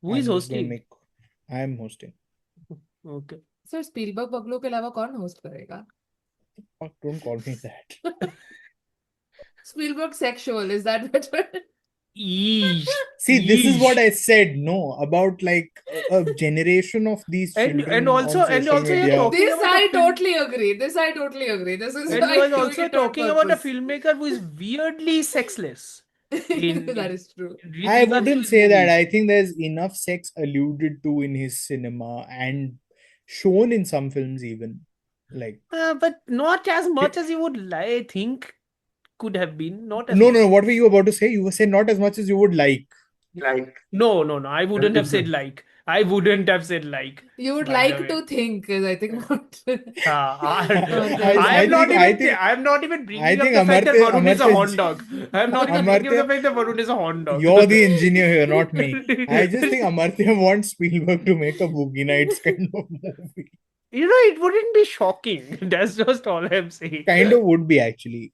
Who is I'm just gonna hosting? make. I'm hosting. Okay. Sir Spielberg बगलों के अलावा कौन होस्ट करेगा? Fuck, don't call me that. Spielberg sexual, is that better? Eesh. See, this is what Eesh. I said. No, about like a generation of these And children also on social you're media. talking This about I a film. totally agree. This I totally agree. This is And why you are I'm doing also it on talking about a purpose. filmmaker who is weirdly sexless. That is true. With I regards to wouldn't his say that. movies. I think there's enough sex alluded to in his cinema and shown in some films even. Like But not as much as you would I think could have been. Not as no, much. no. What were you about to say? You were saying not as much as you would like. No. I wouldn't have said like. I wouldn't have said like. You would by the like way. to think, is I think what. I am not even bringing up think the fact that Varun is a Amartya- horn dog. I am not even bringing up the Amartya, fact that Varun is a horn dog. You're the engineer here, not me. I just think Amartya wants Spielberg to make a Boogie Nights kind of movie. You know, it wouldn't be shocking. That's just all I'm saying. Kind of would be actually.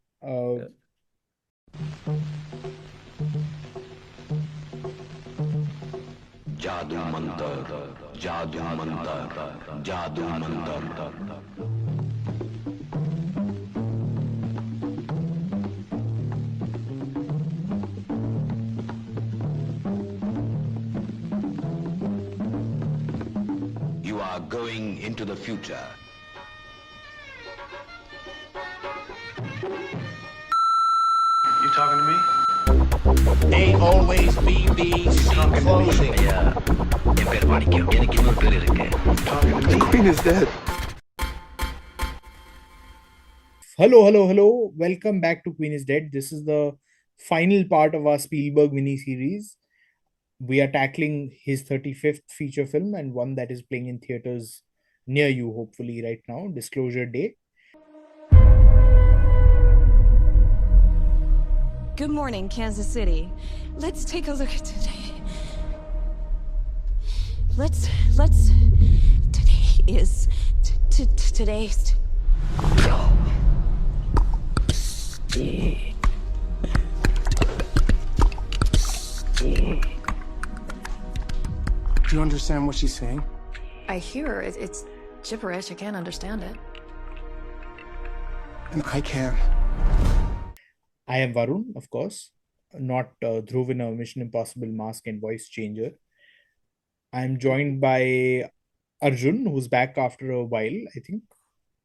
जादू मंतर जादू मंतर जादू Mantar You are going into the future. You talking to me? They always be these clothing. The queen is dead. Hello. Welcome back to Queen is Dead. This is the final part of our Spielberg mini-series. We are tackling his 35th feature film and one that is playing in theaters near you, hopefully, right now, Disclosure Day. Good morning, Kansas City. Let's take a look at today. Today is today's. Do you understand what she's saying? I hear it. It's gibberish. I can't understand it. And I can. I am Varun, of course, not Dhruv in a Mission Impossible mask and voice changer. I'm joined by Arjun, who's back after a while, I think.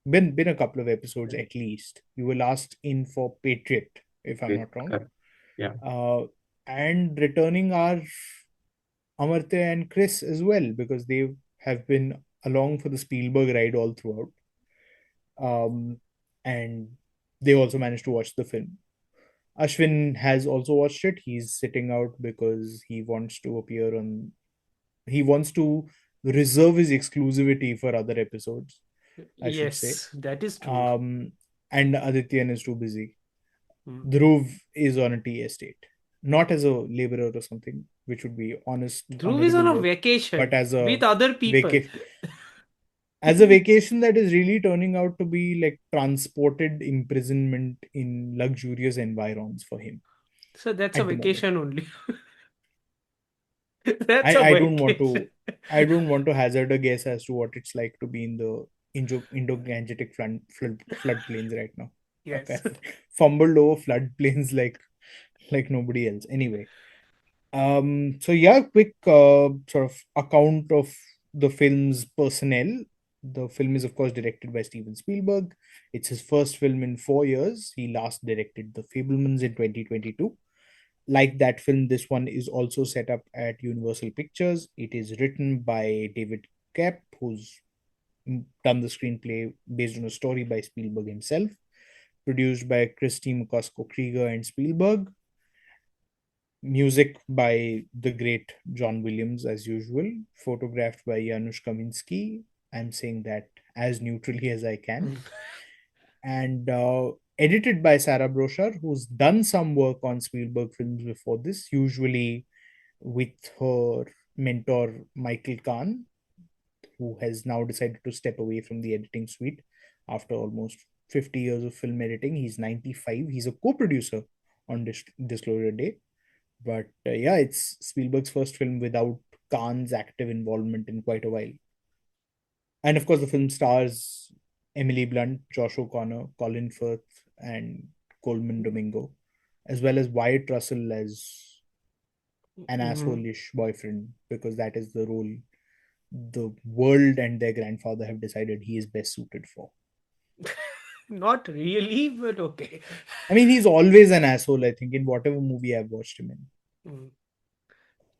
Been a couple of episodes at least. You were last in for Patriot, if I'm not wrong. Yeah. And returning are Amartya and Cris as well, because they have been along for the Spielberg ride all throughout. And they also managed to watch the film. Ashwin has also watched it. He's sitting out because he wants to appear on. He wants to reserve his exclusivity for other episodes. I should say. That is true. And Adityan is too busy. Dhruv is on a tea estate, not as a laborer or something, which would be honest. Dhruv is on a vacation, but as a with other people. As a vacation that is really turning out to be like transported imprisonment in luxurious environs for him. So that's a vacation only. I don't want to hazard a guess as to what it's like to be in the Indo-Gangetic floodplains right now. Yes. Okay. Fumbled over floodplains like nobody else. Anyway. So yeah, quick sort of account of the film's personnel. The film is, of course, directed by Steven Spielberg. It's his first film in 4 years. He last directed The Fabelmans in 2022. Like that film, this one is also set up at Universal Pictures. It is written by David Koepp, who's done the screenplay based on a story by Spielberg himself. Produced by Christine Kosko-Krieger and Spielberg. Music by the great John Williams, as usual. Photographed by Janusz Kaminski. I'm saying that as neutrally as I can. And edited by Sarah Brochar, who's done some work on Spielberg films before this, usually with her mentor, Michael Kahn, who has now decided to step away from the editing suite after almost 50 years of film editing. He's 95. He's a co-producer on Disclosure Day. But yeah, it's Spielberg's first film without Khan's active involvement in quite a while. And of course, the film stars Emily Blunt, Josh O'Connor, Colin Firth, and Coleman Domingo, as well as Wyatt Russell as an asshole-ish boyfriend, because that is the role the world and their grandfather have decided he is best suited for. Not really, but okay. I mean, he's always an asshole, I think, in whatever movie I've watched him in. Mm.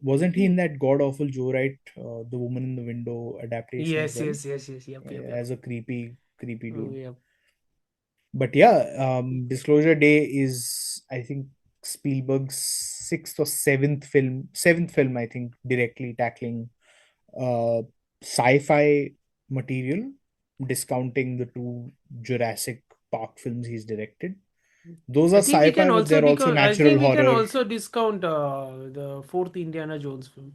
Wasn't he in that god awful Joe Wright, The Woman in the Window adaptation as Yes, well? yes. Yep. As a creepy dude. Yep. But yeah, Disclosure Day is, I think, Spielberg's seventh film, I think, directly tackling uh, sci-fi material, discounting the two Jurassic Park films he's directed. Those are I think we sci-fi, can but also they're also I natural think we can horror. also discount the fourth Indiana Jones film.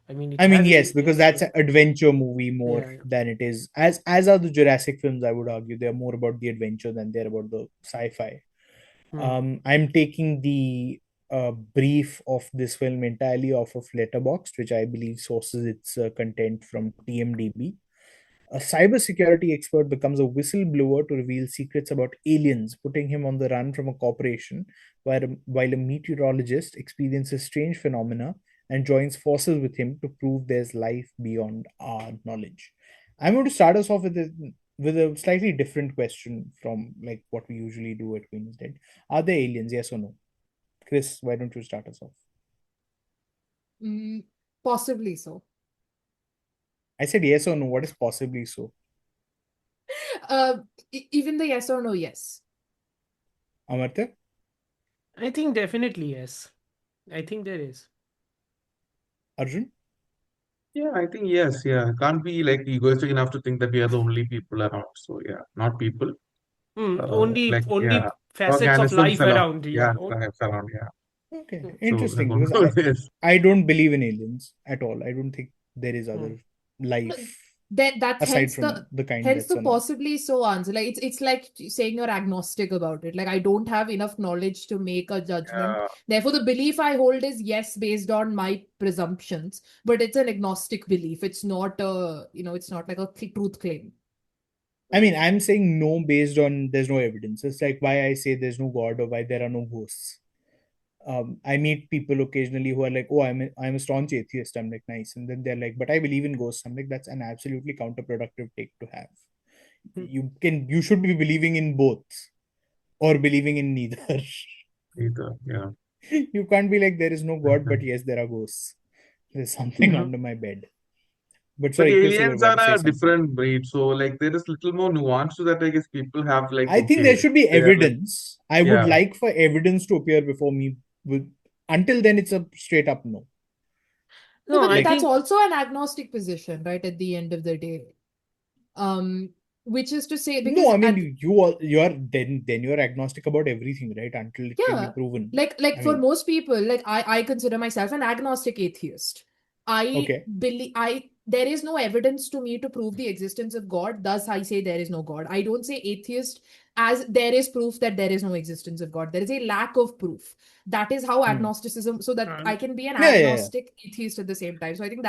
I mean, it I mean, has yes, its because place, that's but an adventure movie more yeah. than it is. As are the Jurassic films, I would argue. They're more about the adventure than they're about the sci-fi. I'm taking the brief of this film entirely off of Letterboxd, which I believe sources its content from TMDB. A cybersecurity expert becomes a whistleblower to reveal secrets about aliens, putting him on the run from a corporation, while a meteorologist experiences strange phenomena and joins forces with him to prove there's life beyond our knowledge. I'm going to start us off with a slightly different question from like what we usually do at Queen's Dead. Are there aliens? Yes or no? Chris, why don't you start us off? Possibly so. I said yes or no. What is possibly so? Even the yes or no, yes. Amartya? I think definitely yes. I think there is. Arjun? Yeah, I think yes. Yeah, can't be like egoistic enough to think that we are the only people around. So yeah, not people. Like Only yeah, facets of organisms life around. around. Yeah, Yeah. life around. Yeah. Okay, So like interesting, one because of this. I don't believe in aliens at all. I don't think there is Hmm. other No, life that's aside hence from the the kind that's on Earth. possibly so answer. Like it's like saying you're agnostic about it. Like I don't have enough knowledge to make a judgment. Yeah, Therefore, the belief I hold is yes, based on my presumptions, but it's an agnostic belief. It's not a, it's not like a truth claim. I mean, I'm saying no based on there's no evidence. It's like why I say there's no God or why there are no ghosts. I meet people occasionally who are like, "Oh, I'm a staunch atheist." I'm like, "Nice," and then they're like, "But I believe in ghosts." I'm like, "That's an absolutely counterproductive take to have. You should be believing in both or believing in neither." either. Yeah. You can't be like there is no God, but yes, there are ghosts. There's something under my bed. But But sorry, Chris, you were aliens about are to say a something. different breed. So like there is little more nuance to that. I guess people have like I think there okay, should be they are like evidence. I would yeah, like for evidence to appear before me. With until then, it's a straight up no. No, No, but I Like that's think also an agnostic position, right? At the end of the day, um, which is to say, no, because I at mean you're then you're agnostic about everything, right? Until it can be yeah, proven. like I for mean, most people, like I consider myself an agnostic atheist. I okay. believe there is no evidence to me to prove the existence of God. Thus, I say there is no God. I don't say atheist as there is proof that there is no existence of God. There is a lack of proof. That is how Hmm. agnosticism, so that I um, can be an Yeah. agnostic atheist at the same time. So I think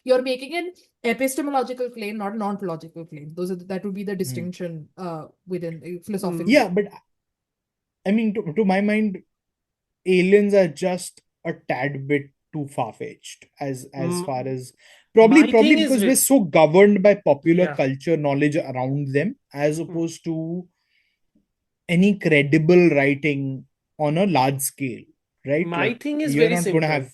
you're making an epistemological claim, not an ontological claim. That would be the Hmm. distinction within Yeah, philosophically. but I mean, to my mind, aliens are just a tad bit too far-fetched as far mm, as probably my thing because is we're so governed by popular yeah. culture knowledge around them as Mm. opposed to any credible writing on a large scale, right? My Like thing is you're very not going to simple. have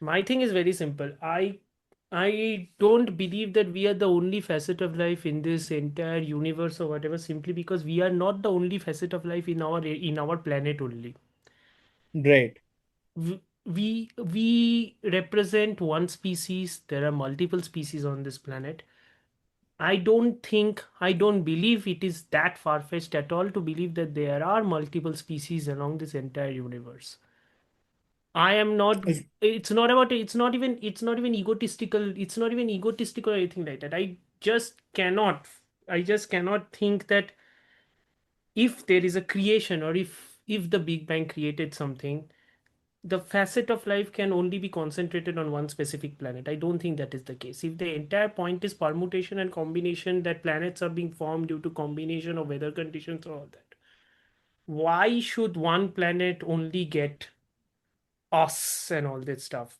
My thing is very simple. I don't believe that we are the only facet of life in this entire universe or whatever, simply because we are not the only facet of life in our planet only. right. We represent one species. There are multiple species on this planet. I don't believe it is that far-fetched at all to believe that there are multiple species along this entire universe. I am not. As- It's not about. It's not even egotistical. It's not even egotistical or anything like that. Just cannot. I just cannot think that if there is a creation, or if the Big Bang created something, the facet of life can only be concentrated on one specific planet. I don't think that is the case. If the entire point is permutation and combination, that planets are being formed due to combination of weather conditions or all that, why should one planet only get us and all that stuff?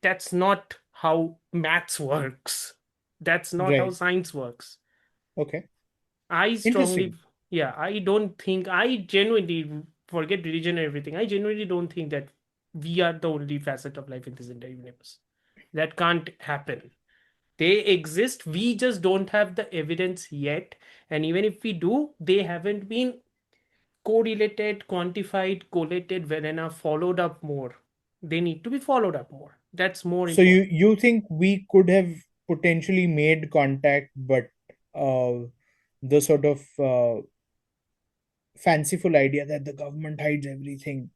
That's not how maths works. That's not how Right. science works. Okay. I strongly, Interesting. yeah, I don't think, I genuinely, forget religion and everything, I genuinely don't think that we are the only facet of life in this entire universe. That can't happen. They exist, we just don't have the evidence yet. And even if we do, they haven't been correlated, quantified, collated well enough, followed up more. They need to be followed up more. That's more So you important. you think we could have potentially made contact, but uh, the sort of fanciful idea that the government hides everything,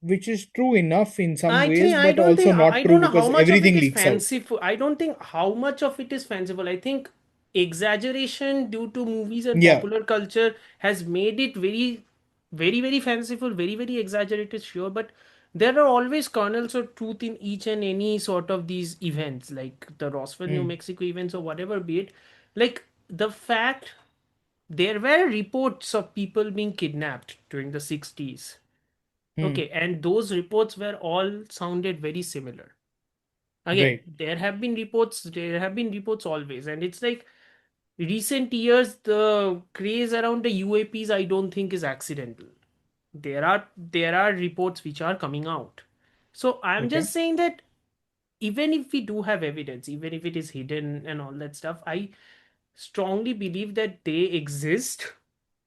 which is true enough in some ways, I but don't also think, not I true don't know how because much of it everything is leaks out. fanciful. I don't think how much of it is fanciful. I think exaggeration due to movies and Yeah. popular culture has made it very, very, very fanciful, very, very exaggerated, sure. But there are always kernels of truth in each and any sort of these events, like the Roswell, New Hmm. Mexico events or whatever be it. Like the fact there were reports of people being kidnapped during the 60s. Hmm. Okay, and those reports were all sounded very similar. Again, Right. there have been reports always, and it's like recent years, the craze around the UAPs, I don't think is accidental. There are reports which are coming out. So I'm Okay. just saying that even if we do have evidence, even if it is hidden and all that stuff, I strongly believe that they exist.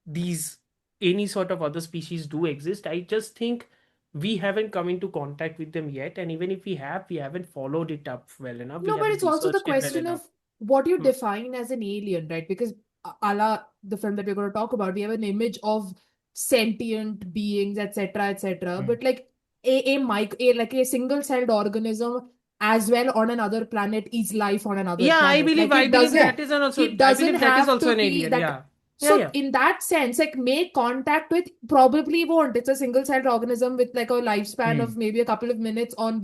These any sort of other species do exist. I just think we haven't come into contact with them yet, and even if we have, we haven't followed it up well enough. We No, but haven't it's also the researched it well question of enough. what you Hmm. define as an alien, right? Because a la the film that we're going to talk about, we have an image of sentient beings, etc., etc. Hmm. But like a single-celled organism as well on another planet is life on another Yeah, I planet. believe. Like I it believe doesn't Yeah. that is an also. it I doesn't believe that is have also to an be alien. that. Yeah, yeah, So yeah. in that sense, like make contact with probably won't. It's a single-celled organism with like a lifespan Hmm. of maybe a couple of minutes on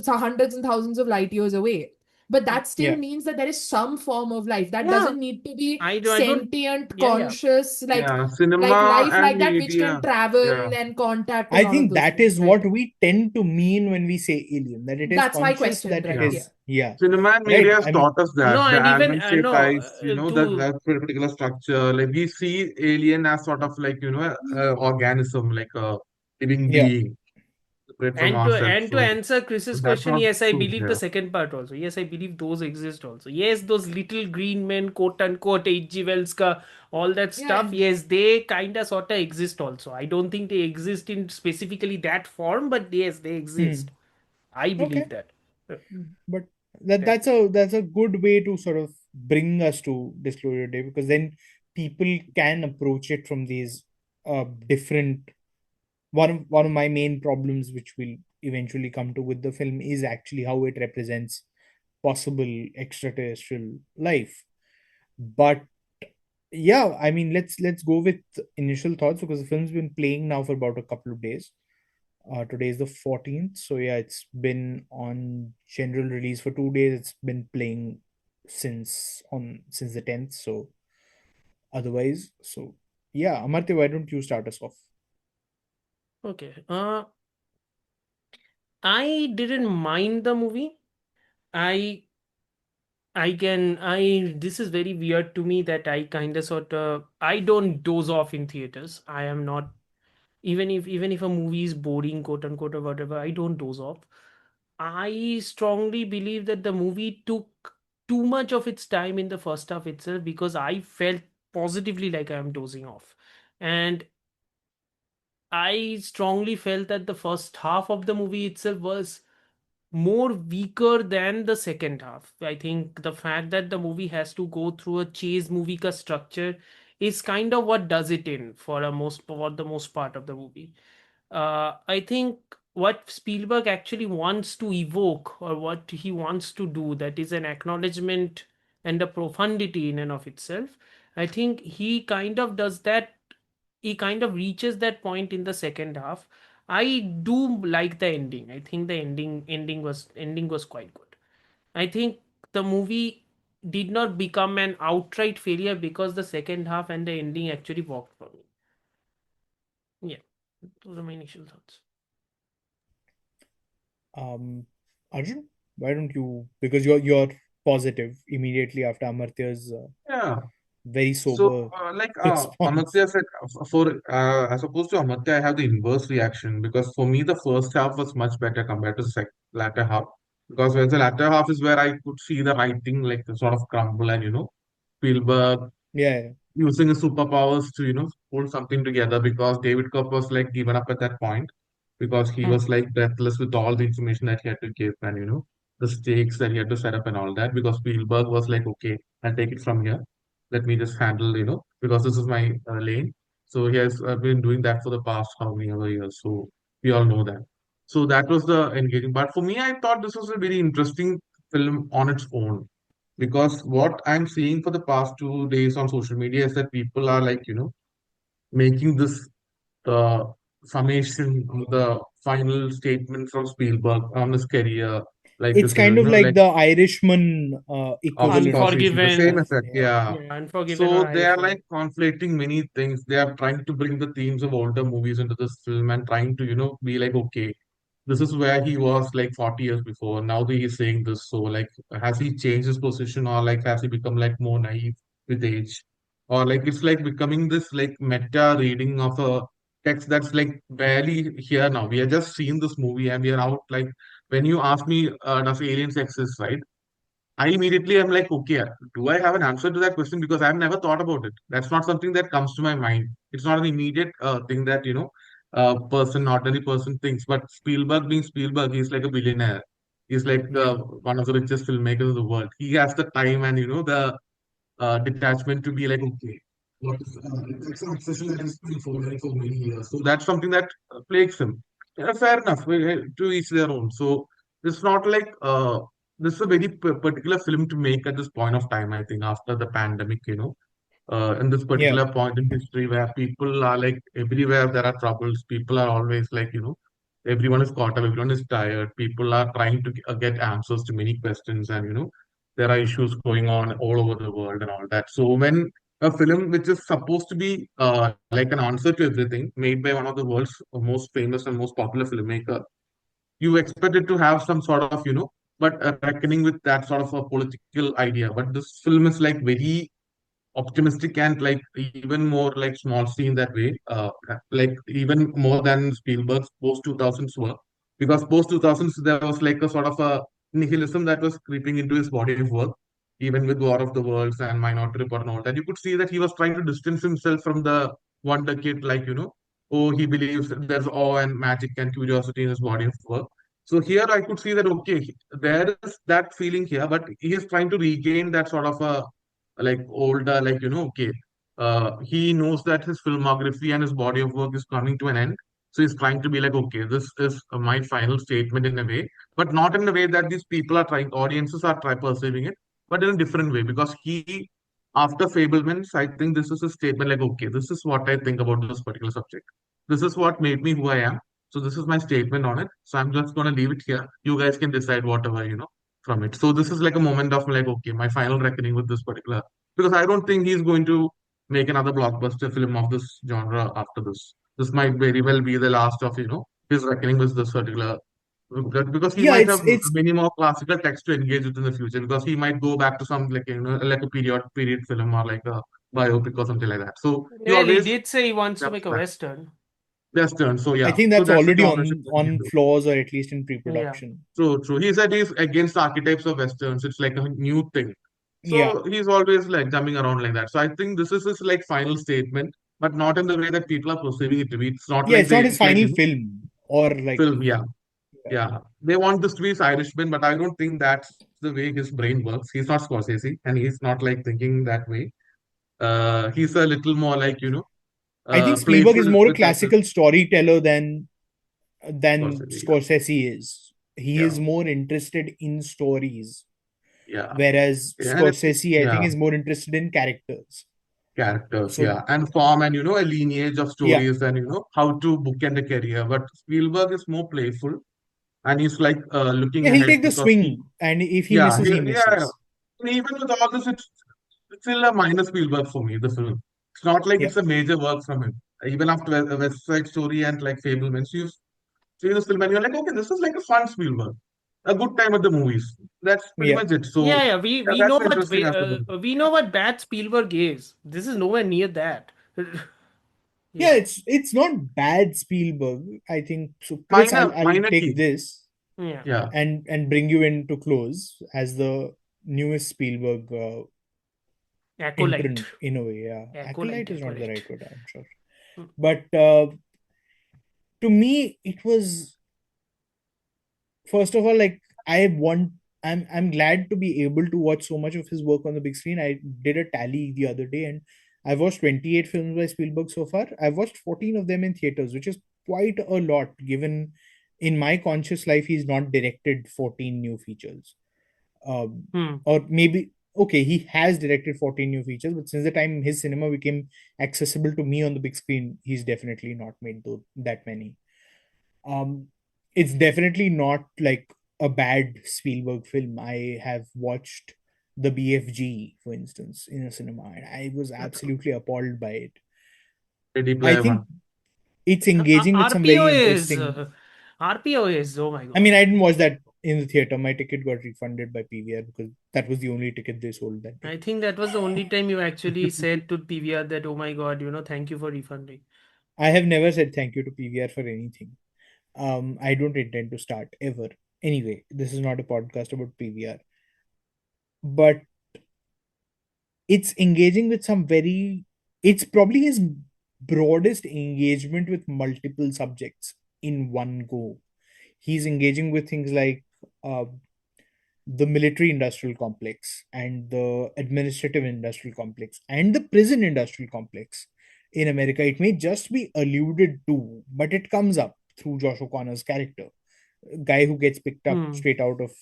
hundreds and thousands of light years away. But that still Yeah. means that there is some form of life. That Yeah. doesn't need to be I do. I don't. sentient, Yeah, yeah. conscious, Yeah, like cinema life and like that, which media. can Yeah, travel and contact I and all of think those that things, is right? what we tend to mean when we say alien, that it is That's my conscious, question, that it right? yeah. Yeah. is, yeah, Cinema and media right. has I mean, taught us that No, the and even almond-shaped no eyes, that to that particular structure. Like we see alien as sort of like organism, like a living yeah. being separate from ourselves. and to So answer Chris's that's question, not yes, I true. believe the Yeah. second part also. Yes, I believe those exist also. Yes, those little green men, quote unquote, H.G. Wells ka, all that stuff. Yeah. Yes, they kinda sorta exist also. I don't think they exist in specifically that form, but yes, they exist. Hmm. I believe Okay. that. But that's Definitely. a good way to sort of bring us to disclosure day, because then people can approach it from these different. One of my main problems, which we'll eventually come to with the film, is actually how it represents possible extraterrestrial life. But yeah, I mean, let's go with initial thoughts, because the film's been playing now for about a couple of days. Today is the 14th, so yeah, it's been on general release for 2 days. It's been playing since the 10th. So otherwise, so yeah, Amartya, why don't you start us off? Okay. I didn't mind the movie. I this is very weird to me that I kind of sort of, I don't doze off in theaters. I am not, even if a movie is boring, quote unquote, or whatever, I don't doze off. I strongly believe that the movie took too much of its time in the first half itself, because I felt positively like I am dozing off. And I strongly felt that the first half of the movie itself was more weaker than the second half. I think the fact that the movie has to go through a chase movie ka structure is kind of what does it in for the most part of the movie. I think what Spielberg actually wants to evoke, or what he wants to do, that is an acknowledgement and a profundity in and of itself. I think he kind of does that. He kind of reaches that point in the second half. I do like the ending. I think the ending was quite good. I think the movie did not become an outright failure because the second half and the ending actually worked for me. Yeah, those are my initial thoughts. Arjun, why don't you? Because you're positive immediately after Amartya's Yeah. very So, sober response. Amartya said, as opposed to Amartya, I have the inverse reaction because for me, the first half was much better compared to the latter half. Because when the latter half is where I could see the writing like sort of crumble and, Spielberg Yeah, using his superpowers to, pull something together because David Kopp was like given up at that point because he Hmm. was like breathless with all the information that he had to give and, the stakes that he had to set up and all that because Spielberg was like, okay, I'll take it from here. Let me just handle, because this is my lane. So he has been doing that for the past how many other years. So we all know that. So that was the engaging. But for me, I thought this was a very interesting film on its own because what I'm seeing for the past 2 days on social media is that people are like, making this uh, summation, the final statement from Spielberg on his career, like it's this, kind of like like the Irishman of equivalent Scorsese, the of same Unforgiven. effect, yeah. yeah. Yeah, Unforgiven or So they are Irishman. like conflating many things. They are trying to bring the themes of older movies into this film and trying to, be like, okay, this is where he was like 40 years before. Now that he's saying this, so like, has he changed his position or like has he become like more naive with age? Or like it's like becoming this like meta reading of a text that's like barely here now. We have just seen this movie and we are out like when you ask me, does aliens exist, right? I immediately am like, okay, do I have an answer to that question? Because I've never thought about it. That's not something that comes to my mind. It's not an immediate thing that, ordinary person thinks. But Spielberg being Spielberg, he's like a billionaire. He's like Yeah. one of the richest filmmakers in the world. He has the time and, the detachment to be like, okay, what is, it's an obsession that has been following for many years. So that's something that plagues him. Yeah, fair enough, to each their own. So it's not like this is a very particular film to make at this point of time, I think, after the pandemic, in this Yeah. particular point in history where people are like everywhere there are troubles, people are always like, everyone is caught up, everyone is tired, people are trying to get answers to many questions, and there are issues going on all over the world and all that. So when a film which is supposed to be like an answer to everything, made by one of the world's most famous and most popular filmmaker, you expect it to have some sort of, but a reckoning with that sort of a political idea. But this film is like very optimistic and like even more like small C in that way, like even more than Spielberg's post 2000s work, because post 2000s there was like a sort of a nihilism that was creeping into his body of work, even with War of the Worlds and Minority Report and all that. You could see that he was trying to distance himself from the one decade, like oh, he believes that there's awe and magic and curiosity in his body of work. So here I could see that okay, there is that feeling here, but he is trying to regain that sort of a like older, like okay, he knows that his filmography and his body of work is coming to an end, so he's trying to be like, okay, this is my final statement in a way, but not in the way that these people are trying, audiences are perceiving it, but in a different way, because he, after Fablemans, I think this is a statement like, okay, this is what I think about this particular subject, this is what made me who I am, so this is my statement on it, so I'm just going to leave it here, you guys can decide whatever, from it. So this is like a moment of like, okay, my final reckoning with this particular, because I don't think he's going to make another blockbuster film of this genre after this. This might very well be the last of, his reckoning with this particular, because he Yeah, might have it's many more classical text to engage with in the future, because he might go back to some like, like a period film or like a biopic or something like that. So he Well, he always did say he wants to jumps make a back. Western. Western. So I yeah, think so that's that's the already genreship on that he on do. floors or at least in Yeah. pre-production. True, true. He said he's against archetypes of westerns. It's like a new thing. Yeah. So he's always like jumping around like that. So I think this is his like final statement, but not in the way that people are perceiving it to be. It's not Yeah, like it's not they his like, final film or like film. Yeah, yeah. yeah. They want this to be his Irishman, but I don't think that's the way his brain works. He's not Scorsese, and he's not like thinking that way. He's a little more like, I think Spielberg playful is more a with that classical storyteller than Scorsese. Yeah, Scorsese is. He yeah, is more interested in stories, yeah. whereas And it's Scorsese, I think, yeah. is more interested in characters. characters, So yeah, and form and a lineage of yeah, stories and how to bookend a career. But Spielberg is more playful and he's like looking yeah, he'll ahead take the because swing, and if he yeah, misses, he yeah. misses. And even with all this, it's still a minor Spielberg for me. The film. It's not like Yeah, it's a major work from him. Even after West Side Story and like Fablemans, you see this film and you're like, okay, this is like a fun Spielberg, a good time at the movies. That's pretty yeah. much it. Yeah, So yeah. We yeah, we that's know an what interesting aspect of it. we know what bad Spielberg is. This is nowhere near that. Yeah, Yeah, it's not bad Spielberg. I think so. Chris, Minor, I'll minor take key. this yeah. Yeah, and bring you in to close as the newest Spielberg Acolyte, imprint in a way. Yeah, acolyte, acolyte is not the acolyte. right word, I'm sure. Mm. But to me, it was, first of all, like, I want. I'm glad to be able to watch so much of his work on the big screen. I did a tally the other day, and I've watched 28 films by Spielberg so far. I've watched 14 of them in theaters, which is quite a lot given in my conscious life he's not directed 14 new features. Hmm. Or maybe, okay, he has directed 14 new features, but since the time his cinema became accessible to me on the big screen, he's definitely not made that many. um it's definitely not like a bad Spielberg film. I have watched the BFG, for instance, in a cinema, and I was absolutely appalled by it. Ready I Player think One. it's engaging with some RPO very is interesting. RPO is, oh my I mean, God. I didn't watch that in the theater. My ticket got refunded by PVR because that was the only ticket they sold that day. I think that was the only time you actually said to PVR that, oh my God, thank you for refunding. I have never said thank you to PVR for anything. I don't intend to start ever. Anyway, this is not a podcast about PVR, but it's engaging with some very, it's probably his broadest engagement with multiple subjects in one go. He's engaging with things like uh, the military industrial complex and the administrative industrial complex and the prison industrial complex in America. It may just be alluded to, but it comes up through Josh O'Connor's character, a guy who gets picked up Hmm. straight out of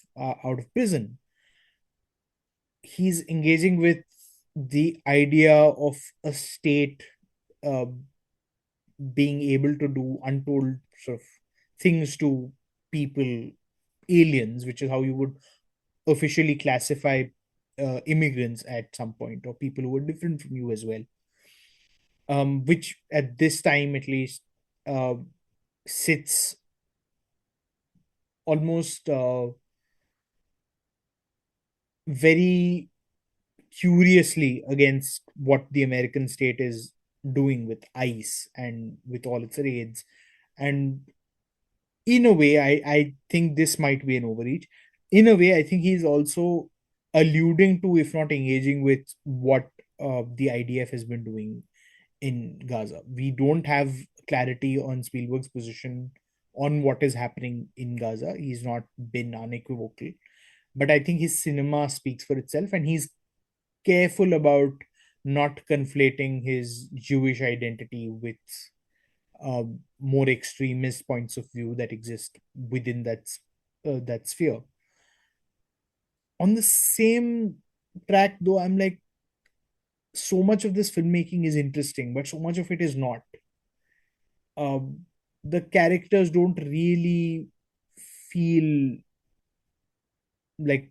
prison. He's engaging with the idea of a state uh, being able to do untold sort of things to people, aliens, which is how you would officially classify immigrants at some point, or people who are different from you as well. Which at this time, at least, uh, sits almost very curiously against what the American state is doing with ICE and with all its raids. And in a way, I think this might be an overreach. In a way, I think he's also alluding to, if not engaging with, what the IDF has been doing in Gaza. We don't have clarity on Spielberg's position on what is happening in Gaza. He's not been unequivocal, but I think his cinema speaks for itself, and he's careful about not conflating his Jewish identity with more extremist points of view that exist within that sphere. On the same track, though, I'm like, so much of this filmmaking is interesting, but so much of it is not. The characters don't really feel like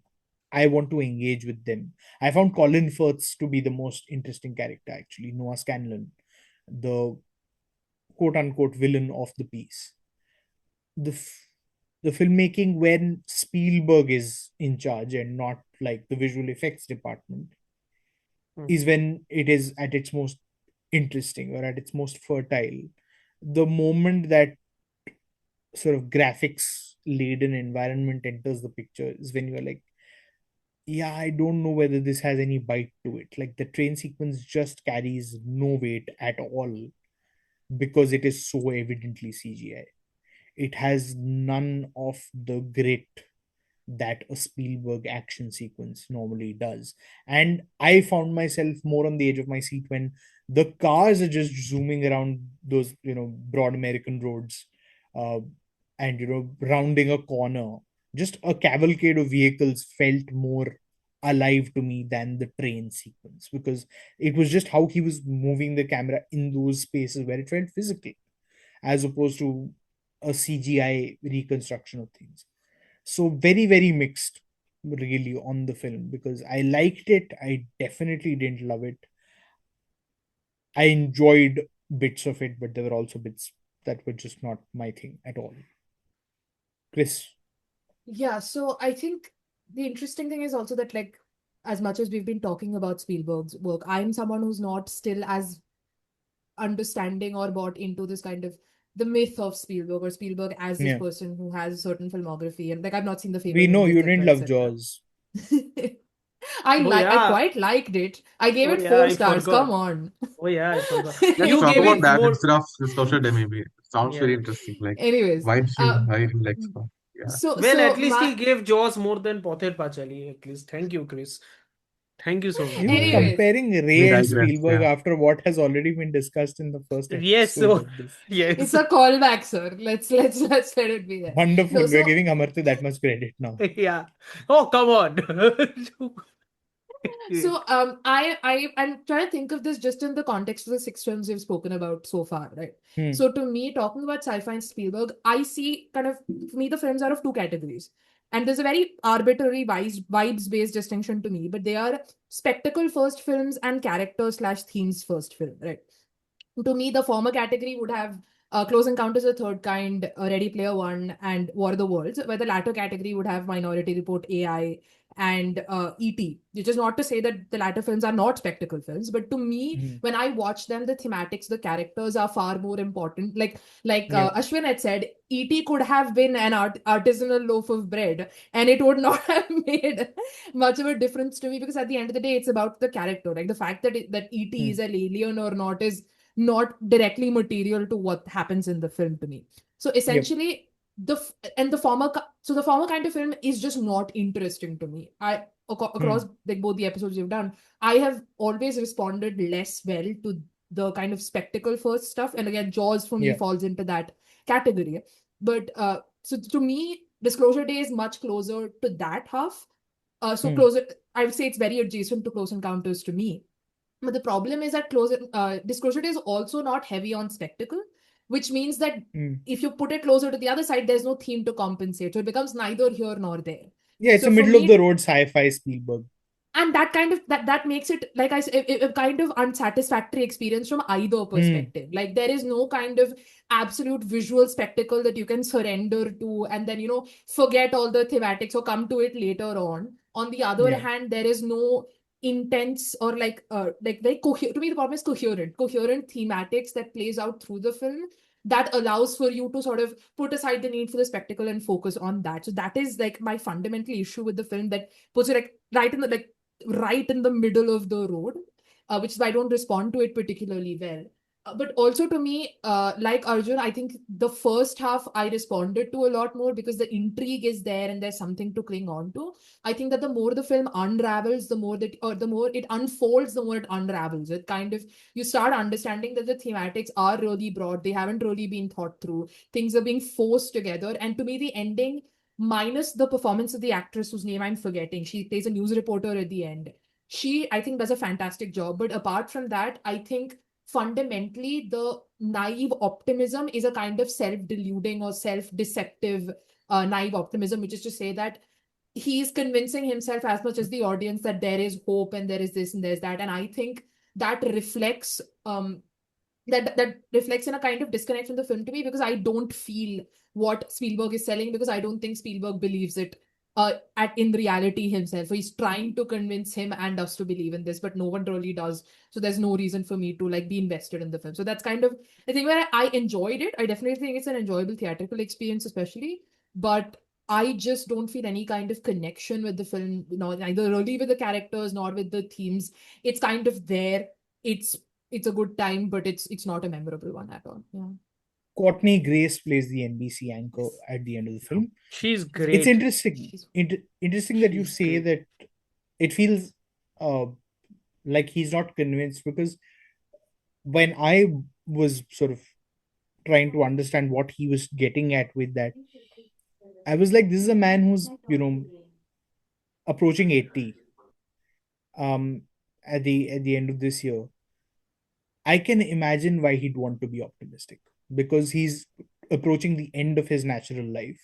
I want to engage with them. I found Colin Firth to be the most interesting character, actually. Noah Scanlon, the quote unquote villain of the piece. The filmmaking when Spielberg is in charge and not like the visual effects department Hmm. is when it is at its most interesting or at its most fertile. The moment that sort of graphics laden environment enters the picture is when you're like, yeah, I don't know whether this has any bite to it. Like the train sequence just carries no weight at all because it is so evidently CGI. It has none of the grit that a Spielberg action sequence normally does. And I found myself more on the edge of my seat when the cars are just zooming around those, broad American roads, uh, and, rounding a corner. Just a cavalcade of vehicles felt more alive to me than the train sequence, because it was just how he was moving the camera in those spaces where it felt physical, as opposed to a CGI reconstruction of things. So very, very mixed really on the film, because I liked it. I definitely didn't love it. I enjoyed bits of it, but there were also bits that were just not my thing at all. Chris. Yeah, so I think the interesting thing is also that, like, as much as we've been talking about Spielberg's work, I'm someone who's not still as understanding or bought into this kind of the myth of Spielberg, or Spielberg as this Yeah. person who has a certain filmography. And like, I've not seen The We know Fablemans, you etc., didn't love etc. Jaws. Oh I yeah. quite liked it. I gave Oh it yeah, four I stars. Come forgot. on. Oh yeah, I forgot. Let's You talk gave about it that more. instead of the social day, maybe. Sounds Yeah. very interesting. Like, Anyways, why did you like stuff? Yeah. so Well, at so least my he gave Jaws more than Pother Pachali. At least, thank you, Chris. Thank you so much. You Yeah. anyways, comparing We Ray and digress. Spielberg Yeah. after what has already been discussed in the first Yes. episode So of this. it's yes. a callback, sir. Let's let it be there. Wonderful. No, We're so giving Amartya that much credit now. Yeah. Oh come on. So I'm trying to think of this just in the context of the six films we've spoken about so far, right? Hmm. So to me, talking about sci-fi and Spielberg, I see kind of, for me, the films are of two categories. And there's a very arbitrary vibes-based distinction to me, but they are spectacle first films and character slash themes first film, right? To me, the former category would have Close Encounters of the Third Kind, Ready Player One, and War of the Worlds, where the latter category would have Minority Report, AI, and E.T. Which is not to say that the latter films are not spectacle films, but to me, Hmm. when I watch them, the thematics, the characters are far more important. Like Yeah. Ashwin had said, E.T. could have been an artisanal loaf of bread, and it would not have made much of a difference to me, because at the end of the day, it's about the character. Like the fact that E.T. Hmm. is an alien or not is not directly material to what happens in the film to me. So Yep. essentially, the former kind of film is just not interesting to me. Hmm. Across like both the episodes you've done, I have always responded less well to the kind of spectacle first stuff, and again, Jaws for me Yeah. falls into that category. But so to me, Disclosure Day is much closer to that half. So Hmm. closer, I would say it's very adjacent to Close Encounters to me. But the problem is that Disclosure Day is also not heavy on spectacle, which means that Hmm. if you put it closer to the other side, there's no theme to compensate. So it becomes neither here nor there. Yeah, it's a So for middle of the me, road sci-fi Spielberg. and that kind of that makes it, like I said, a kind of unsatisfactory experience from either Hmm. perspective. Like there is no kind of absolute visual spectacle that you can surrender to and then forget all the thematics or come to it later on the other Yeah. hand, there is no intense or like very coherent. To me, the problem is coherent thematics that plays out through the film, that allows for you to sort of put aside the need for the spectacle and focus on that. So that is like my fundamental issue with the film, that puts it like right in the middle of the road, which is why I don't respond to it particularly well. But also to me, like Arjun, I think the first half I responded to a lot more because the intrigue is there and there's something to cling on to. I think that the more the film unravels, the more it unfolds, the more it unravels. It kind of, you start understanding that the thematics are really broad. They haven't really been thought through. Things are being forced together. And to me, the ending, minus the performance of the actress whose name I'm forgetting. She plays a news reporter at the end. She, I think, does a fantastic job. But apart from that, I think fundamentally the naive optimism is a kind of self-deluding or self-deceptive naive optimism, which is to say that he's convincing himself as much as the audience that there is hope and there is this and there's that. And I think that reflects that reflects in a kind of disconnect from the film to me, because I don't feel what Spielberg is selling, because I don't think Spielberg believes it at in reality himself. So he's trying to convince him and us to believe in this, but no one really does. So there's no reason for me to like be invested in the film. So that's kind of the thing where I enjoyed it. I definitely think it's an enjoyable theatrical experience, especially, but I just don't feel any kind of connection with the film, neither really with the characters nor with the themes. It's kind of there. It's it's a good time, but it's not a memorable one at all. Yeah. Courtney Grace plays the NBC anchor at the end of the film. She's It's great. interesting. She's Interesting that you She's say great. that it feels uh, like he's not convinced, because when I was sort of trying to understand what he was getting at with that, I was like, this is a man who's approaching 80. um, at the end of this year, I can imagine why he'd want to be optimistic, because he's approaching the end of his natural life.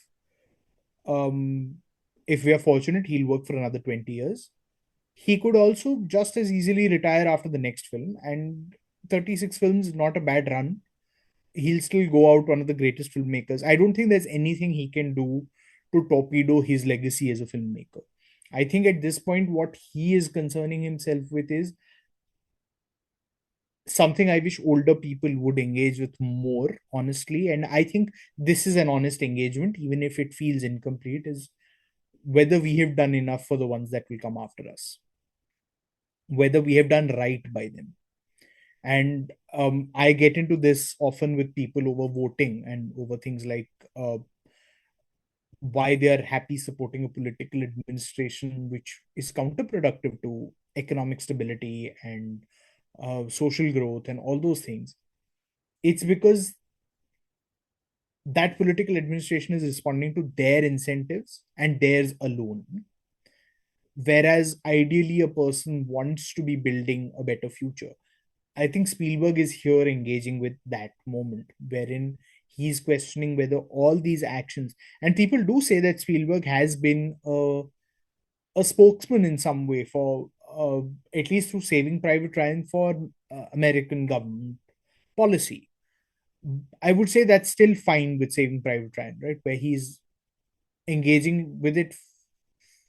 Um, if we are fortunate, he'll work for another 20 years. He could also just as easily retire after the next film, and 36 films is not a bad run. He'll still go out one of the greatest filmmakers. I don't think there's anything he can do to torpedo his legacy as a filmmaker. I think at this point, what he is concerning himself with is something I wish older people would engage with more honestly. And I think this is an honest engagement, even if it feels incomplete, is whether we have done enough for the ones that will come after us, whether we have done right by them. And I get into this often with people over voting and over things like why they are happy supporting a political administration which is counterproductive to economic stability and social growth and all those things. It's because that political administration is responding to their incentives and theirs alone. Whereas ideally, a person wants to be building a better future. I think Spielberg is here engaging with that moment wherein he's questioning whether all these actions, and people do say that Spielberg has been a spokesman in some way for, at least through Saving Private Ryan, for American government policy. I would say that's still fine with Saving Private Ryan, right? Where he's engaging with it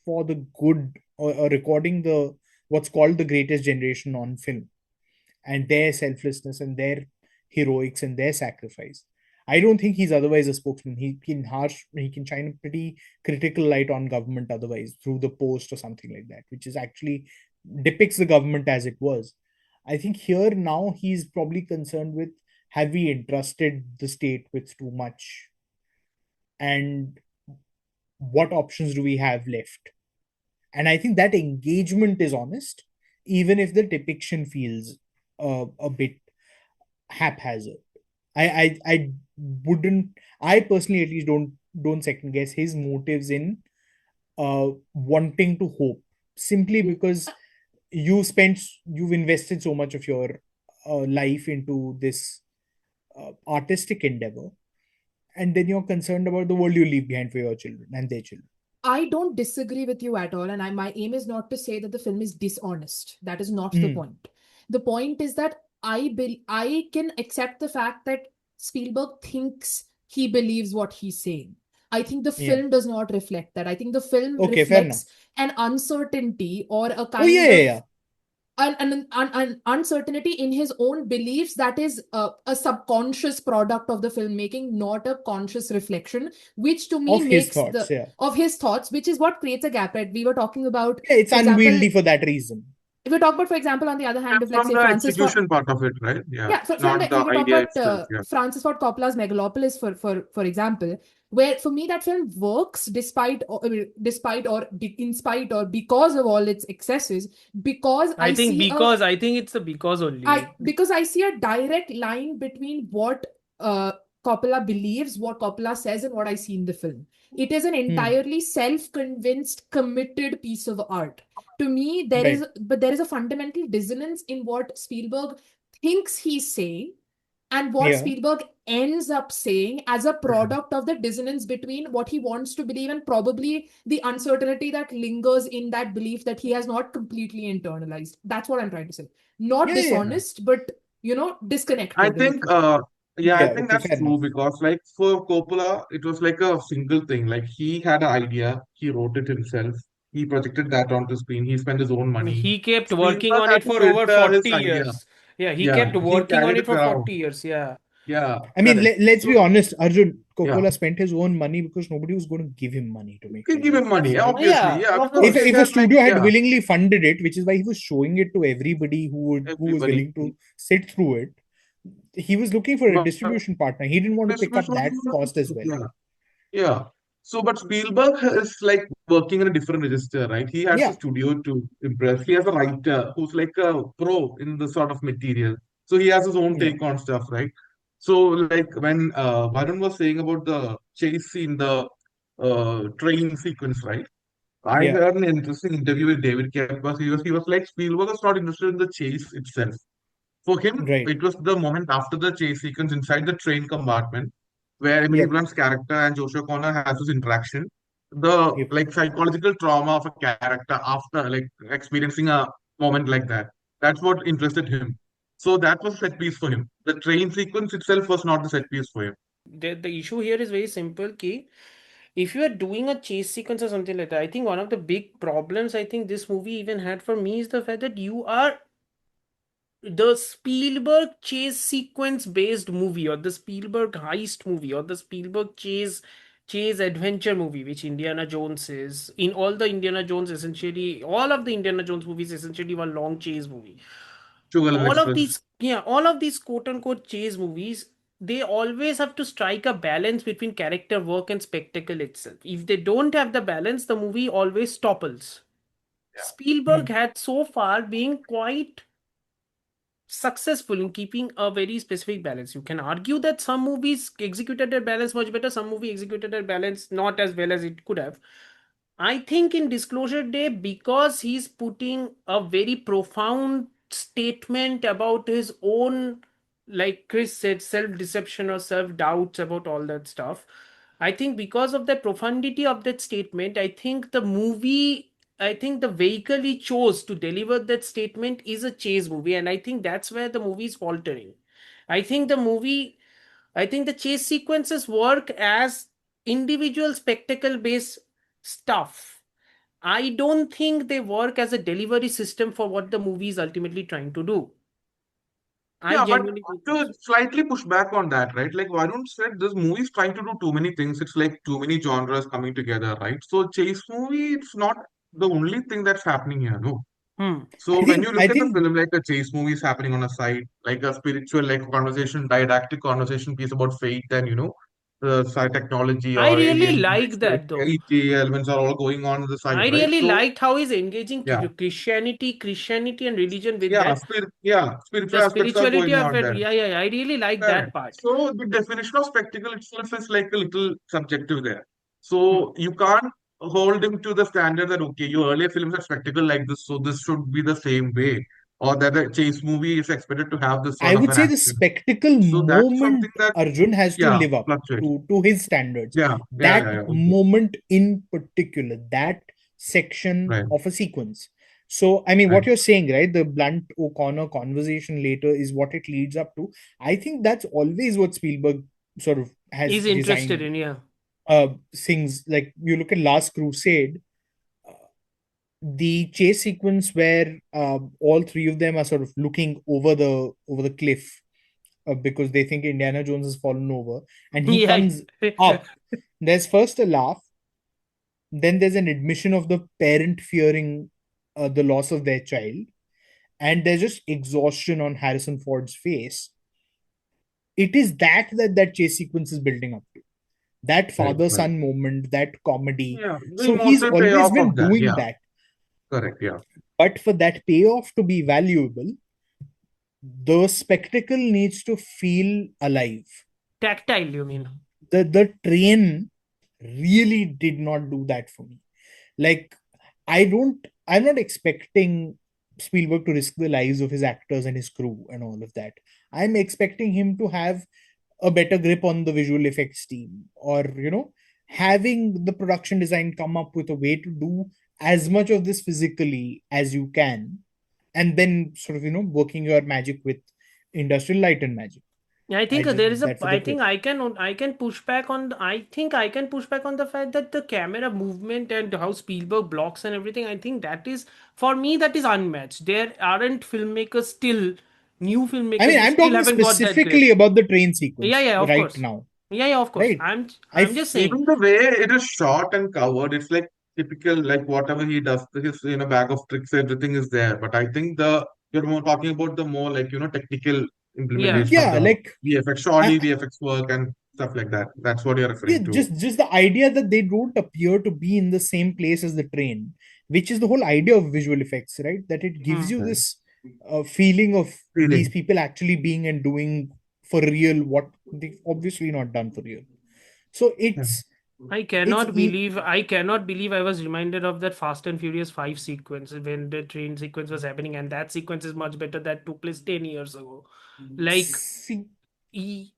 for the good, or recording the what's called the greatest generation on film, and their selflessness and their heroics and their sacrifice. I don't think he's otherwise a spokesman. He can shine a pretty critical light on government otherwise through the Post or something like that, which is actually depicts the government as it was. I think here now he's probably concerned with, have we entrusted the state with too much, and what options do we have left? And I think that engagement is honest, even if the depiction feels a bit haphazard. I wouldn't, I personally at least don't second guess his motives in wanting to hope, simply because you've invested so much of your life into this artistic endeavor, and then you're concerned about the world you leave behind for your children and their children. I don't disagree with you at all, and my aim is not to say that the film is dishonest. That is not the point. The point is that I can accept the fact that Spielberg thinks he believes what he's saying. I think the film does not reflect that. I think the film reflects an uncertainty or a kind of an uncertainty in his own beliefs that is a subconscious product of the filmmaking, not a conscious reflection, which to me of makes his thoughts, of his thoughts, which is what creates a gap, right? We were talking about, it's for example, unwieldy for that reason. if we talk about, for example, on the other hand, of like From say the Francis Ford, execution part of it, right? Yeah, so not the if we talk idea about itself. Yeah. Francis Ford Coppola's Megalopolis, for example, where for me that film works despite or in spite or because of all its excesses, because I think it's the because only. because I see a direct line between what Coppola believes, what Coppola says, and what I see in the film. It is an entirely self-convinced, committed piece of art. To me, there is a fundamental dissonance in what Spielberg thinks he's saying and what Spielberg ends up saying as a product of the dissonance between what he wants to believe and probably the uncertainty that lingers in that belief that he has not completely internalized. That's what I'm trying to say. Not dishonest, but disconnected. I think I think that's fair true enough. because like for Coppola, it was like a single thing. Like he had an idea, he wrote it himself, he projected that onto screen, he spent his own money. He kept working Spielberg on had it to for over filter his 40 idea. years. Yeah, he Yeah, kept he working on carried it it for around. 40 years. Yeah. Yeah, I mean, correct. let's be honest, Arjun. Yeah. Coppola spent his own money because nobody was going to give him money to make You can give him money, Yeah, obviously. Yeah, of because course. If he a had studio like, had willingly funded it, which is why he was showing it to everybody who was everybody. willing to sit through it, he was looking for a But distribution partner. He didn't want to pick up that cost as well. yeah, yeah. So, but Spielberg is like working in a different register, right? He has a studio to impress. He has a writer who's like a pro in the sort of material. So he has his own take on stuff, right? So, like when Varun was saying about the chase scene, the train sequence, right? I Yeah, heard an interesting interview with David Kepper. He was like Spielberg was not interested in the chase itself. For him, right. it was the moment after the chase sequence inside the train compartment where Emily Yep, Blunt's character and Joshua Connor has this interaction. The yep. like psychological trauma of a character after like experiencing a moment like that. That's what interested him. So that was set piece for him. The train sequence itself was not the set piece for him. The issue here is very simple, Ki. If you are doing a chase sequence or something like that, I think one of the big problems I think this movie even had for me is the fact that you are the Spielberg chase sequence based movie, or the Spielberg heist movie, or the Spielberg chase adventure movie, which Indiana Jones is. In all the Indiana Jones, essentially all of the Indiana Jones movies essentially one long chase movie. Sugarland All of Express. these, yeah, all of these quote unquote chase movies, they always have to strike a balance between character work and spectacle itself. If they don't have the balance, the movie always topples. Spielberg Hmm. had so far been quite successful in keeping a very specific balance. You can argue that some movies executed their balance much better, some movie executed their balance not as well as it could have. I think in Disclosure Day, because he's putting a very profound statement about his own, like Chris said, self deception or self doubts about all that stuff. I think because of the profundity of that statement, I think the vehicle he chose to deliver that statement is a chase movie. And I think that's where the movie is faltering. I think the movie, I think the chase sequences work as individual spectacle based stuff. I don't think they work as a delivery system for what the movie is ultimately trying to do. I Yeah, but genuinely don't think to so. slightly push back on that, right? Like Varun said, this movie is trying to do too many things. It's like too many genres coming together, right? So chase movie, it's not the only thing that's happening here, no. Hmm. So when you I look at the think film, like a chase movie is happening on a side, like a spiritual, like conversation, didactic conversation piece about faith and the technology I or really alien like that though. ETA elements are all going on the side, I right? really So liked how he's engaging yeah, Christianity and religion with yeah, that. spiritual The aspects are spirituality going of on it, there. yeah, yeah, yeah, I really like Correct. that part. So the definition of spectacle itself is like a little subjective there. Hmm. So you can't hold him to the standard that okay, your earlier films are spectacle like this, so this should be the same way, or that a chase movie is expected to have this I sort of would an say the action. spectacle So that's moment something that Arjun has to yeah live up fluctuates. to his standards. Yeah, yeah, That yeah, yeah. Okay. moment in particular, that section Right, of a sequence. So, I mean, right. what you're saying, right? The Blunt O'Connor conversation later is what it leads up to. I think that's always what Spielberg sort of has He's interested designed. in, yeah. Things like you look at Last Crusade, the chase sequence where all three of them are sort of looking over the cliff because they think Indiana Jones has fallen over, and he Yeah. comes up. There's first a laugh, then there's an admission of the parent fearing the loss of their child, and there's just exhaustion on Harrison Ford's face. It is that chase sequence is building up to. That Right, father right. son moment, that comedy. Yeah, the So he's emotional always payoff been of that. doing Yeah, that. correct. Yeah, But for that payoff to be valuable, the spectacle needs to feel alive. Tactile, you mean? The train really did not do that for me. Like, I'm not expecting Spielberg to risk the lives of his actors and his crew and all of that. I'm expecting him to have a better grip on the visual effects team, or having the production design come up with a way to do as much of this physically as you can, and then sort of working your magic with industrial light and magic. I I think there did is a. that for the I think cliff. I can push back on. I think I can push back on the fact that the camera movement and how Spielberg blocks and everything. I think that is, for me, that is unmatched. There aren't filmmakers still, new I filmmakers mean, who I'm still talking haven't got that grip. specifically about the train Yeah, sequence yeah, of right course. now, Yeah, yeah, of course. right? I I'm just saying. even the way it is shot and covered, it's like typical, like whatever he does, his bag of tricks, everything is there. But I think you're more talking about the more like technical Yeah. implementation of Yeah, the like VFX, surely I, VFX work and stuff like that. That's what you're yeah, referring to. just the idea that they don't appear to be in the same place as the train, which is the whole idea of visual effects, right? That it gives Hmm. you Right. this feeling of these Feeling. people actually being and doing for real what they've obviously not done for real. So Yeah. I It's cannot believe I was reminded of that Fast and Furious 5 sequence when the train sequence was happening, and that sequence is much better. That took place 10 years ago. Like, see, e-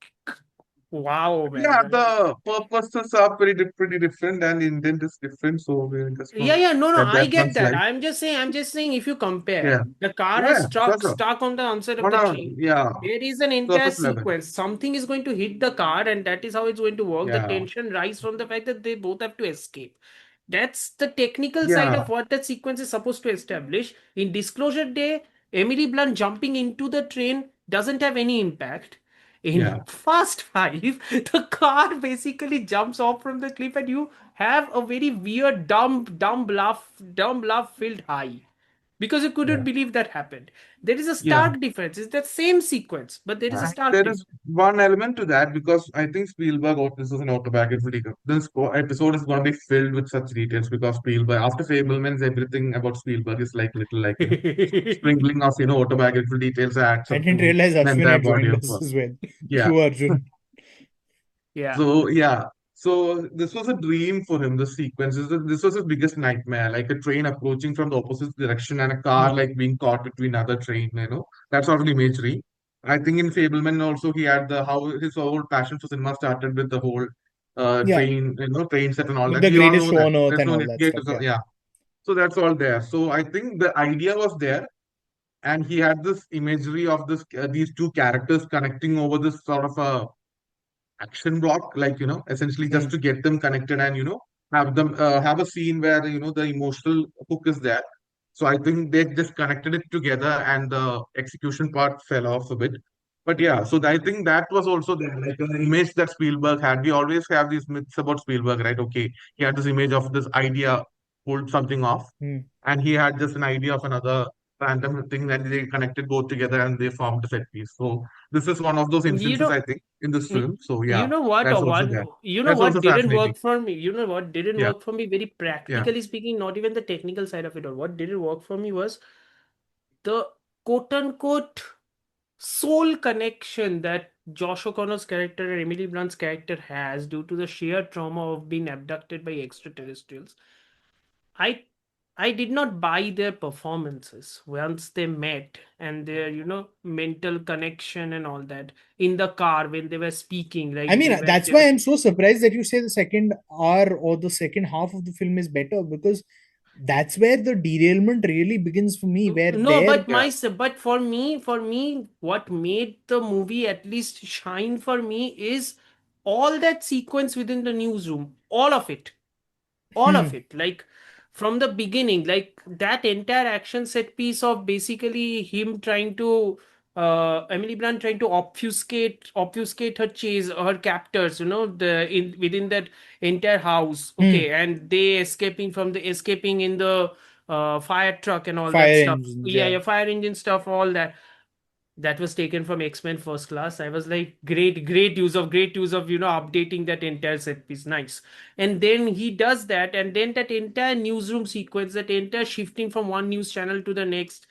wow, Yeah, man. the purposes are pretty different, and intent is different. So we just want Yeah, yeah, no, no, let I that one get that. slide. I'm just saying, if you compare, Yeah, the car yeah, has yeah, sure, sure. stuck on the onset of On the a train. yeah There is an entire surface level. sequence. Something is going to hit the car, and that is how it's going to work. The Yeah, tension rise from the fact that they both have to escape. That's the technical side yeah, of what that sequence is supposed to establish. In Disclosure Day, Emily Blunt jumping into the train doesn't have any impact. In yeah, Fast Five, the car basically jumps off from the cliff, and you have a very weird, dumb laugh filled high because you couldn't yeah. believe that happened. There is a Yeah. stark difference. It's that same sequence, but there is a And stark there difference. is one element to that because I think Spielberg, this is an autobiography. This episode is going to be filled with such details because Spielberg, after Fablemans, everything about Spielberg is like little like, sprinkling of, autobiographical details adds I up didn't to realize the Ashwin entire had body joined of us work. as well. Yeah. True, Arjun. Yeah. So yeah, so this was a dream for him. The sequence this was his biggest nightmare, like a train approaching from the opposite direction and a car Hmm. like being caught between another train. That sort of imagery. I think in Fableman also he had the how his whole passion for cinema started with the whole Yeah, train, train set and all with that. the We all greatest know show that. on earth There's and no all need that yeah, stuff. Yeah. yeah. So that's all there. So I think the idea was there, and he had this imagery of this these two characters connecting over this sort of a action block, like essentially Hmm. just to get them connected and have them have a scene where the emotional hook is there. So I think they just connected it together, and the execution part fell off a bit. But yeah, so I think that was also there, like an image that Spielberg had. We always have these myths about Spielberg, right? Okay, he had this image of this idea, pulled something off, Hmm. and he had just an idea of another random thing, and they connected both together and they formed a set piece. So this is one of those You instances, know, I think, in this Y- film. So You yeah, know what? that's also there. You know That's what also didn't fascinating. work for me? You know what didn't Yeah, work for me? Very yeah, practically speaking, not even the technical side of it all. What didn't work for me was the quote unquote soul connection that Josh O'Connor's character and Emily Blunt's character has due to the sheer trauma of being abducted by extraterrestrials. I I did not buy their performances once they met and their, mental connection and all that in the car when they were speaking, I like mean, that's they why were. I'm so surprised that you say the second hour or the second half of the film is better, because that's where the derailment really begins for me. Where No, there, yeah, but for me, what made the movie at least shine for me is all that sequence within the newsroom, all hmm, of it, like from the beginning, like that entire action set piece of basically him trying to Emily Blunt trying to obfuscate her chase, her captors, the in within that entire house, hmm, okay, and they escaping in the fire truck and all that fire stuff. engines, Yeah, yeah. yeah, fire engine stuff, all that. That was taken from X-Men First Class. I was like, great use of, updating that entire set piece. Nice. And then he does that, and then that entire newsroom sequence, that entire shifting from one news channel to the next.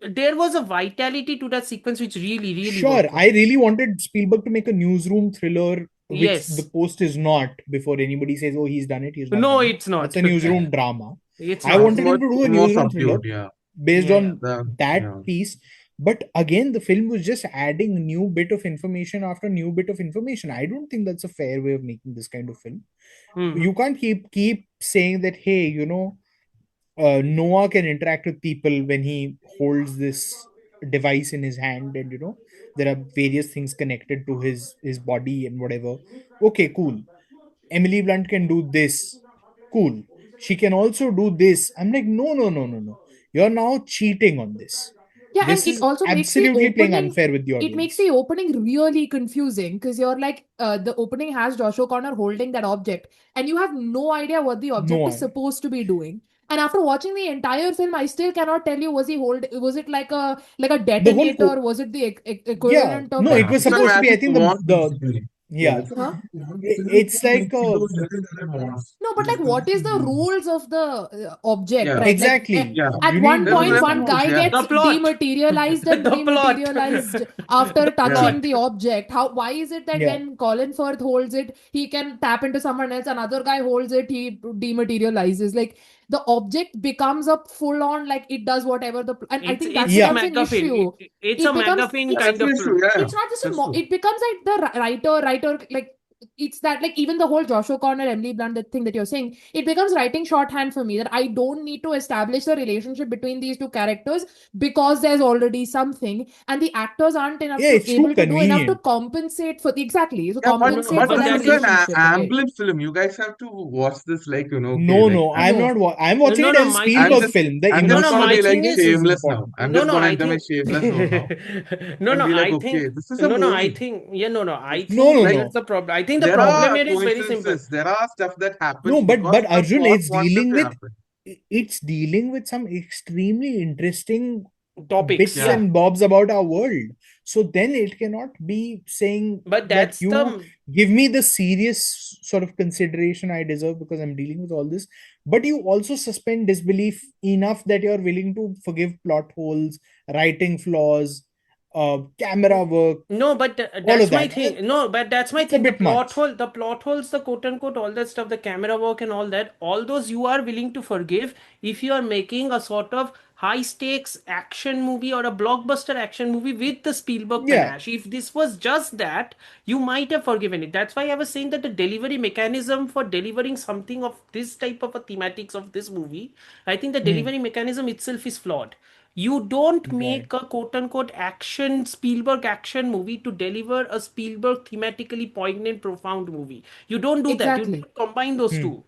There was a vitality to that sequence which really, really Sure, worked for I me. really wanted Spielberg to make a newsroom thriller, which the Yes. post is not. Before anybody says, "Oh, he's done it," he's not No, done it. it's That's not. a newsroom drama. It's I not. it's wanted him much to do a more newsroom thriller subdued. Yeah, based Yeah, yeah. on that yeah, piece. But again, the film was just adding new bit of information after new bit of information. I don't think that's a fair way of making this kind of film. Hmm. You can't keep saying that, hey, Noah can interact with people when he holds this device in his hand, and there are various things connected to his body and whatever. Okay, cool. Emily Blunt can do this. Cool. She can also do this. I'm like, no, no, no, no, no. You're now cheating on this. Yeah, and This it is also makes the absolutely playing opening unfair with the it makes the audience. opening really confusing because you're like the opening has Josh O'Connor holding that object and you have no idea what the object No is idea. supposed to be doing. And after watching the entire film, I still cannot tell you was it like a The whole detonator? Was it the yeah, equivalent of no, like it yeah. was It's a because supposed to be. I magic think wand, the basically. Yeah, it's Huh? it's like do anything that it wants. No, but like, what is the rules of the object, Yeah, right? Like, exactly. yeah. at You one need There's point, less one rules. guy Yeah, gets The plot. dematerialized and The plot. rematerialized after The yeah. touching plot. the object. How? Why is it that Yeah. when Colin Firth holds it, he can tap into someone else? Another guy holds it, he dematerializes. Like, the object becomes a full on, like, it does whatever and I think that It's a Yeah. becomes an MacGuffin. issue. It's a It becomes MacGuffin it's kind That's the of issue. film. Yeah, it's not just that's true. it becomes like the writer like it's that, like, even the whole Joshua Connor, Emily Blunt, that thing that you're saying, it becomes writing shorthand for me, that I don't need to establish the relationship between these two characters because there's already something, and the actors aren't Yeah, it's too able to do enough to convenient. compensate for exactly to Yeah, but No, compensate but for but that this that is an is relationship, right? Amblin film. You guys have to watch this like, okay, No, like no, I'm No. not. I'm watching no, it no. as a My thing I'm Spielberg just is film. The I'm no, just no. gonna My be like thing emotionalness is shameless now. important. I'm no, just no. gonna I enter my think shameless mode now no, and no. be like, I okay, think this is a no, no. I movie. think yeah, no, no. I No, think no, Like here's no, the problem. I think the there problem are here is very simple. coincidences, there are stuff that no. happens But because but the Arjun, plot it's wants them dealing to with happen. it's dealing with some extremely interesting Topics, bits Yeah. yeah. and bobs about our world. So then it cannot be saying But that that's you the give me the serious sort of consideration I deserve because I'm dealing with all this, but you also suspend disbelief enough that you're willing to forgive plot holes, writing flaws, camera work, no, but all of that's my that. thing. No, but that's my It's a thing. bit much. The plot holes, the quote unquote, all that stuff, the camera work and all that, all those you are willing to forgive if you are making a sort of high stakes action movie or a blockbuster action movie with the Spielberg Yeah. panache. If this was just that, you might have forgiven it. That's why I was saying that the delivery mechanism for delivering something of this type of a thematics of this movie, I think the Hmm. delivery mechanism itself is flawed. You don't Right. make a quote unquote action Spielberg action movie to deliver a Spielberg thematically poignant, profound movie. You don't do that. You Exactly. don't combine those Hmm. two.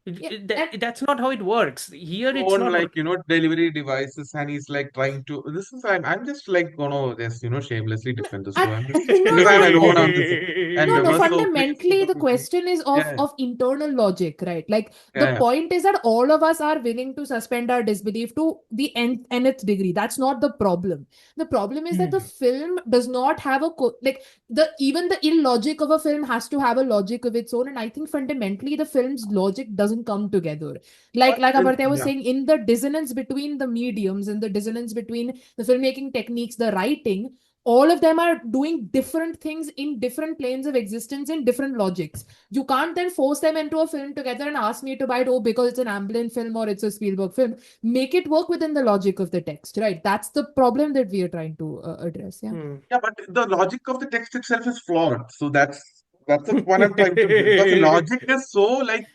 Yeah. And That's not how it works. Here, it's Own not like working. delivery devices, and he's like trying to this is I'm just like gonna just shamelessly defend this I, one no, because no, I'm no. alone on this and No, no, we're so pleased with fundamentally, the the movie. question is Yeah, of internal logic, right? Like, the yeah, yeah. point is that all of us are willing to suspend our disbelief to the nth degree. That's not the problem. The problem is that Hmm. the film does not have like, the even the illogic of a film has to have a logic of its own, and I think fundamentally the film's logic doesn't come together. But Like Amartya was yeah, saying, in the dissonance between the mediums and the dissonance between the filmmaking techniques, the writing, all of them are doing different things in different planes of existence in different logics. You can't then force them into a film together and ask me to buy it, oh, because it's an Amblin film or it's a Spielberg film. Make it work within the logic of the text, right? That's the problem that we are trying to address. Yeah. Hmm. yeah, but the logic of the text itself is flawed. So that's the point I'm trying to because the logic is so like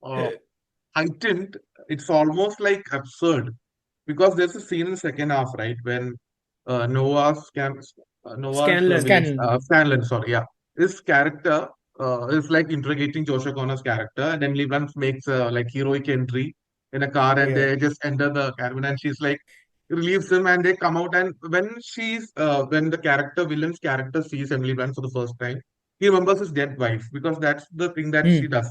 uh, heightened. It's almost like absurd because there's a scene in the second half, right, when Noah's Scanlan. villain, Scanlon. Scanlan, sorry, yeah, his character is like interrogating Joshua Connor's character, and then Lee Blunt makes a like heroic entry in a car, and Yeah. they just enter the caravan, and she's like relieves him, and they come out, and when the villain's character sees Emily Blunt for the first time, he remembers his dead wife because that's the thing that she Hmm. does.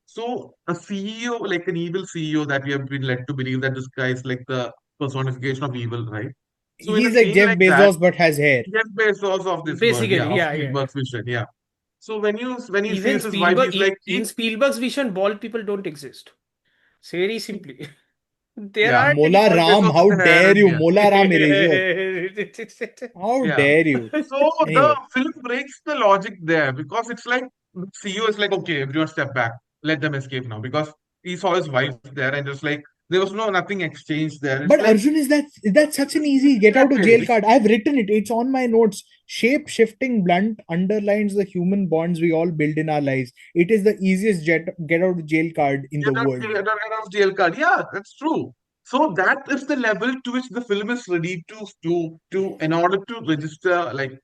So a CEO, like an evil CEO that we have been led to believe that this guy is like the personification of evil, right? So in a He's like scene Jeff like that, Bezos but has hair. Jeff Bezos of this world, yeah, Basically, of yeah, yeah. Spielberg's vision, yeah. So when he Even sees his wife, Spielberg, he's like, in Spielberg's vision, bald people don't exist. Very simply. There yeah, aren't any Mola Jeff bald Ram, Bezos how with the hair dare and you? beard, Mola Ram erasure. people. How yeah. dare you? So the Anyway, film breaks the logic there because it's like the CEO is like, okay, everyone step back, let them escape now because he saw his wife there and just like there was nothing exchanged there. It's but like Arjun, is that such an easy get that out of way. jail card? I've written it. It's on my notes. Shape shifting blunt underlines the human bonds we all build in our lives. It is the easiest get out of jail card in the world. Get off jail card. Yeah, that's true. So that is the level to which the film is ready to in order to register. Like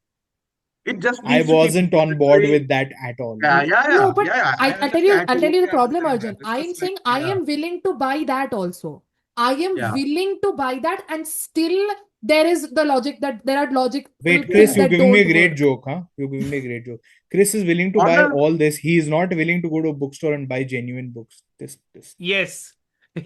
it just I needs to keep wasn't on board portraying. with that at all. Yeah, yeah, No, yeah, but yeah, yeah. I understand. I I'll tell you the totally problem, understand that. Arjun. It's I am just like saying I yeah, am willing to buy that also. I am yeah, willing to buy that, and still there is the logic that there are logical Wait, yeah. things Chris, you're that giving me a don't great work. joke, huh? You're giving me a great joke. Chris is willing to On buy a all this. He is not willing to go to a bookstore and buy genuine books. This. Yes. Sure,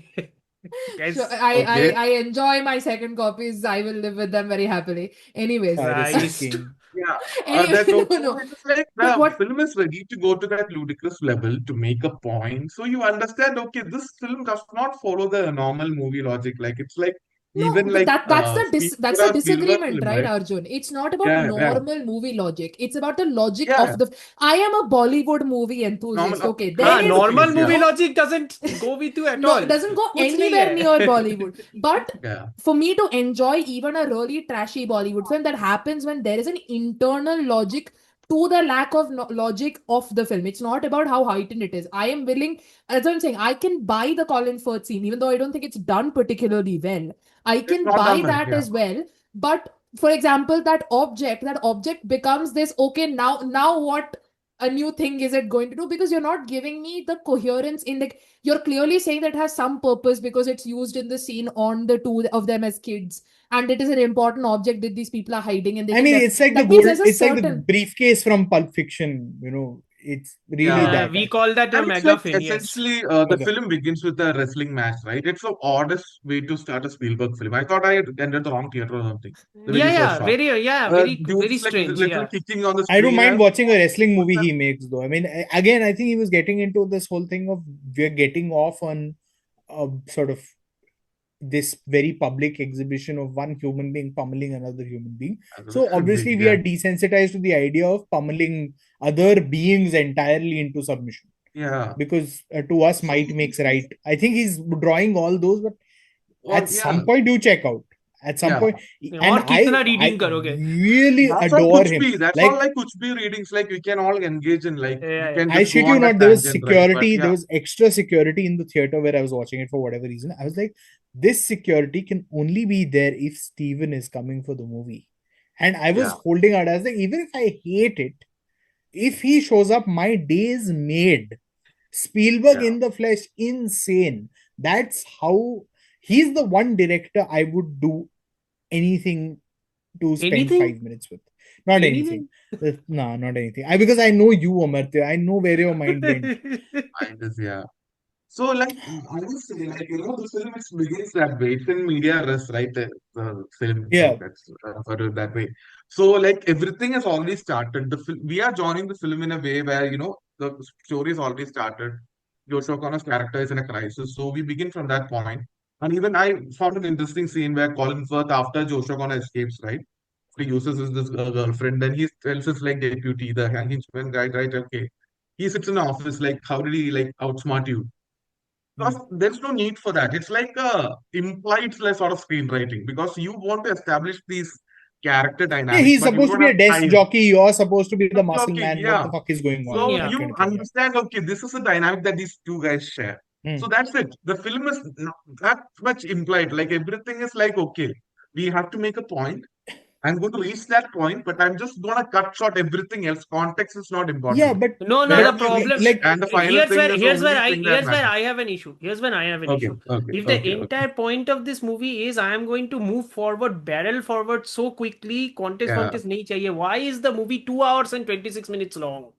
Yes. okay. I enjoy my second copies. I will live with them very happily. Anyways, Piracy Christ. king. Yeah, Anyway, that no, also no. it's like But the what film is ready to go to that ludicrous level to make a point. So you understand, okay, this film does not follow the normal movie logic. Like it's like No, even but like that's for the a Spielberg disagreement, film, right, right? Arjun? It's not about Yeah, yeah, normal movie logic. It's about the logic yeah. of the. I am a Bollywood movie Normal, enthusiast. Okay, there हाँ, that's is, the normal case. you Yeah, movie know, logic doesn't go with you at no, all. it doesn't go कुछ नहीं anywhere near है. Bollywood. But yeah, for me to enjoy even a really trashy Bollywood film, that happens when there is an internal logic to the lack of logic of the film. It's not about how heightened it is. I am willing, as I'm saying, I can buy the Colin Firth scene, even though I don't think it's done particularly well. I it's can not done buy well. that Yeah, as well. But for example, that object becomes this, okay, now what a new thing is it going to do? Because you're not giving me the coherence in, like, you're clearly saying that it has some purpose because it's used in the scene on the two of them as kids, and it is an important object that these people are hiding and they I can mean, it's like the that means gold, there's a it's like the certain. briefcase from Pulp Fiction, it's really yeah. Yeah, that. we call that a And it's like megafin, yes. essentially the Okay. film begins with a wrestling match, right? It's the oddest way to start a Spielberg film. I thought I had entered the wrong theater or something the very first shot. Very Dude's like strange, literally yeah. kicking on the I don't screen. mind And watching a wrestling what's movie that? he makes, though. I mean, again, I think he was getting into this whole thing of we're getting off on sort of this very public exhibition of one human being pummeling another human being. So obviously, we Yeah, are desensitized to the idea of pummeling other beings entirely into submission yeah. because to us, So, might makes right. I think he's drawing all those, but or at yeah, some point, do check out. At some yeah. point, and और कितना reading I करोगे? really That's all adore Kuch him. Bhi. That's all Like like Kuch Bhi readings. Like we can all engage in. Like we Yeah, can I just go shit you on that not, there was tangent, right? But security, there yeah, was extra security in the theater where I was watching it for whatever reason. I was like, this security can only be there if Steven is coming for the movie. And I was yeah, holding out. I was like, even if I hate it, if he shows up, my day is made. Spielberg yeah. in the flesh, insane. That's how he's the one director I would do anything to spend anything, 5 minutes with. Not anything. anything. No, not anything. Because I know you, Amartya. I know where your mind went. I just yeah. So, like, I would say, like, the film it begins that way. It's in media res, right? The film, like, Yeah. that's referred to that way. So, like, everything has already started. We are joining the film in a way where, the story is already started. Joshua Connor's character is in a crisis. So, we begin from that point. And even I found an interesting scene where Colin Firth, after Joshua Connor escapes, right? He uses this girlfriend. Then he tells his, like, deputy, the henchman guy, right? Okay. He sits in the office, like, how did he, like, outsmart you? Hmm. Because there's no need for that. It's like a implied like, sort of screenwriting because you want to establish these character Yeah, dynamics, he's but you supposed to don't be a have desk time. jockey. You're supposed to be the muscle Okay, man. What yeah. the fuck is going on? So Yeah. That kind you of thing. Yeah. understand, okay, this is a dynamic that these two guys share. Hmm. So that's it. The film is not that much implied. Like everything is like, okay, we have to make a point. I'm going to reach that point, but I'm just gonna cut short everything else. Context is not Yeah, important. but No, no, but Where the we problem reach like and the final thing is the only thing that here's where matters. I have an issue. Here's when I have an Okay, issue. okay, If the okay, okay. entire point of this movie is I am going to move forward, barrel forward so quickly, contest Yeah. contest nahi chahiye. Why is the movie 2 hours and 26 minutes long?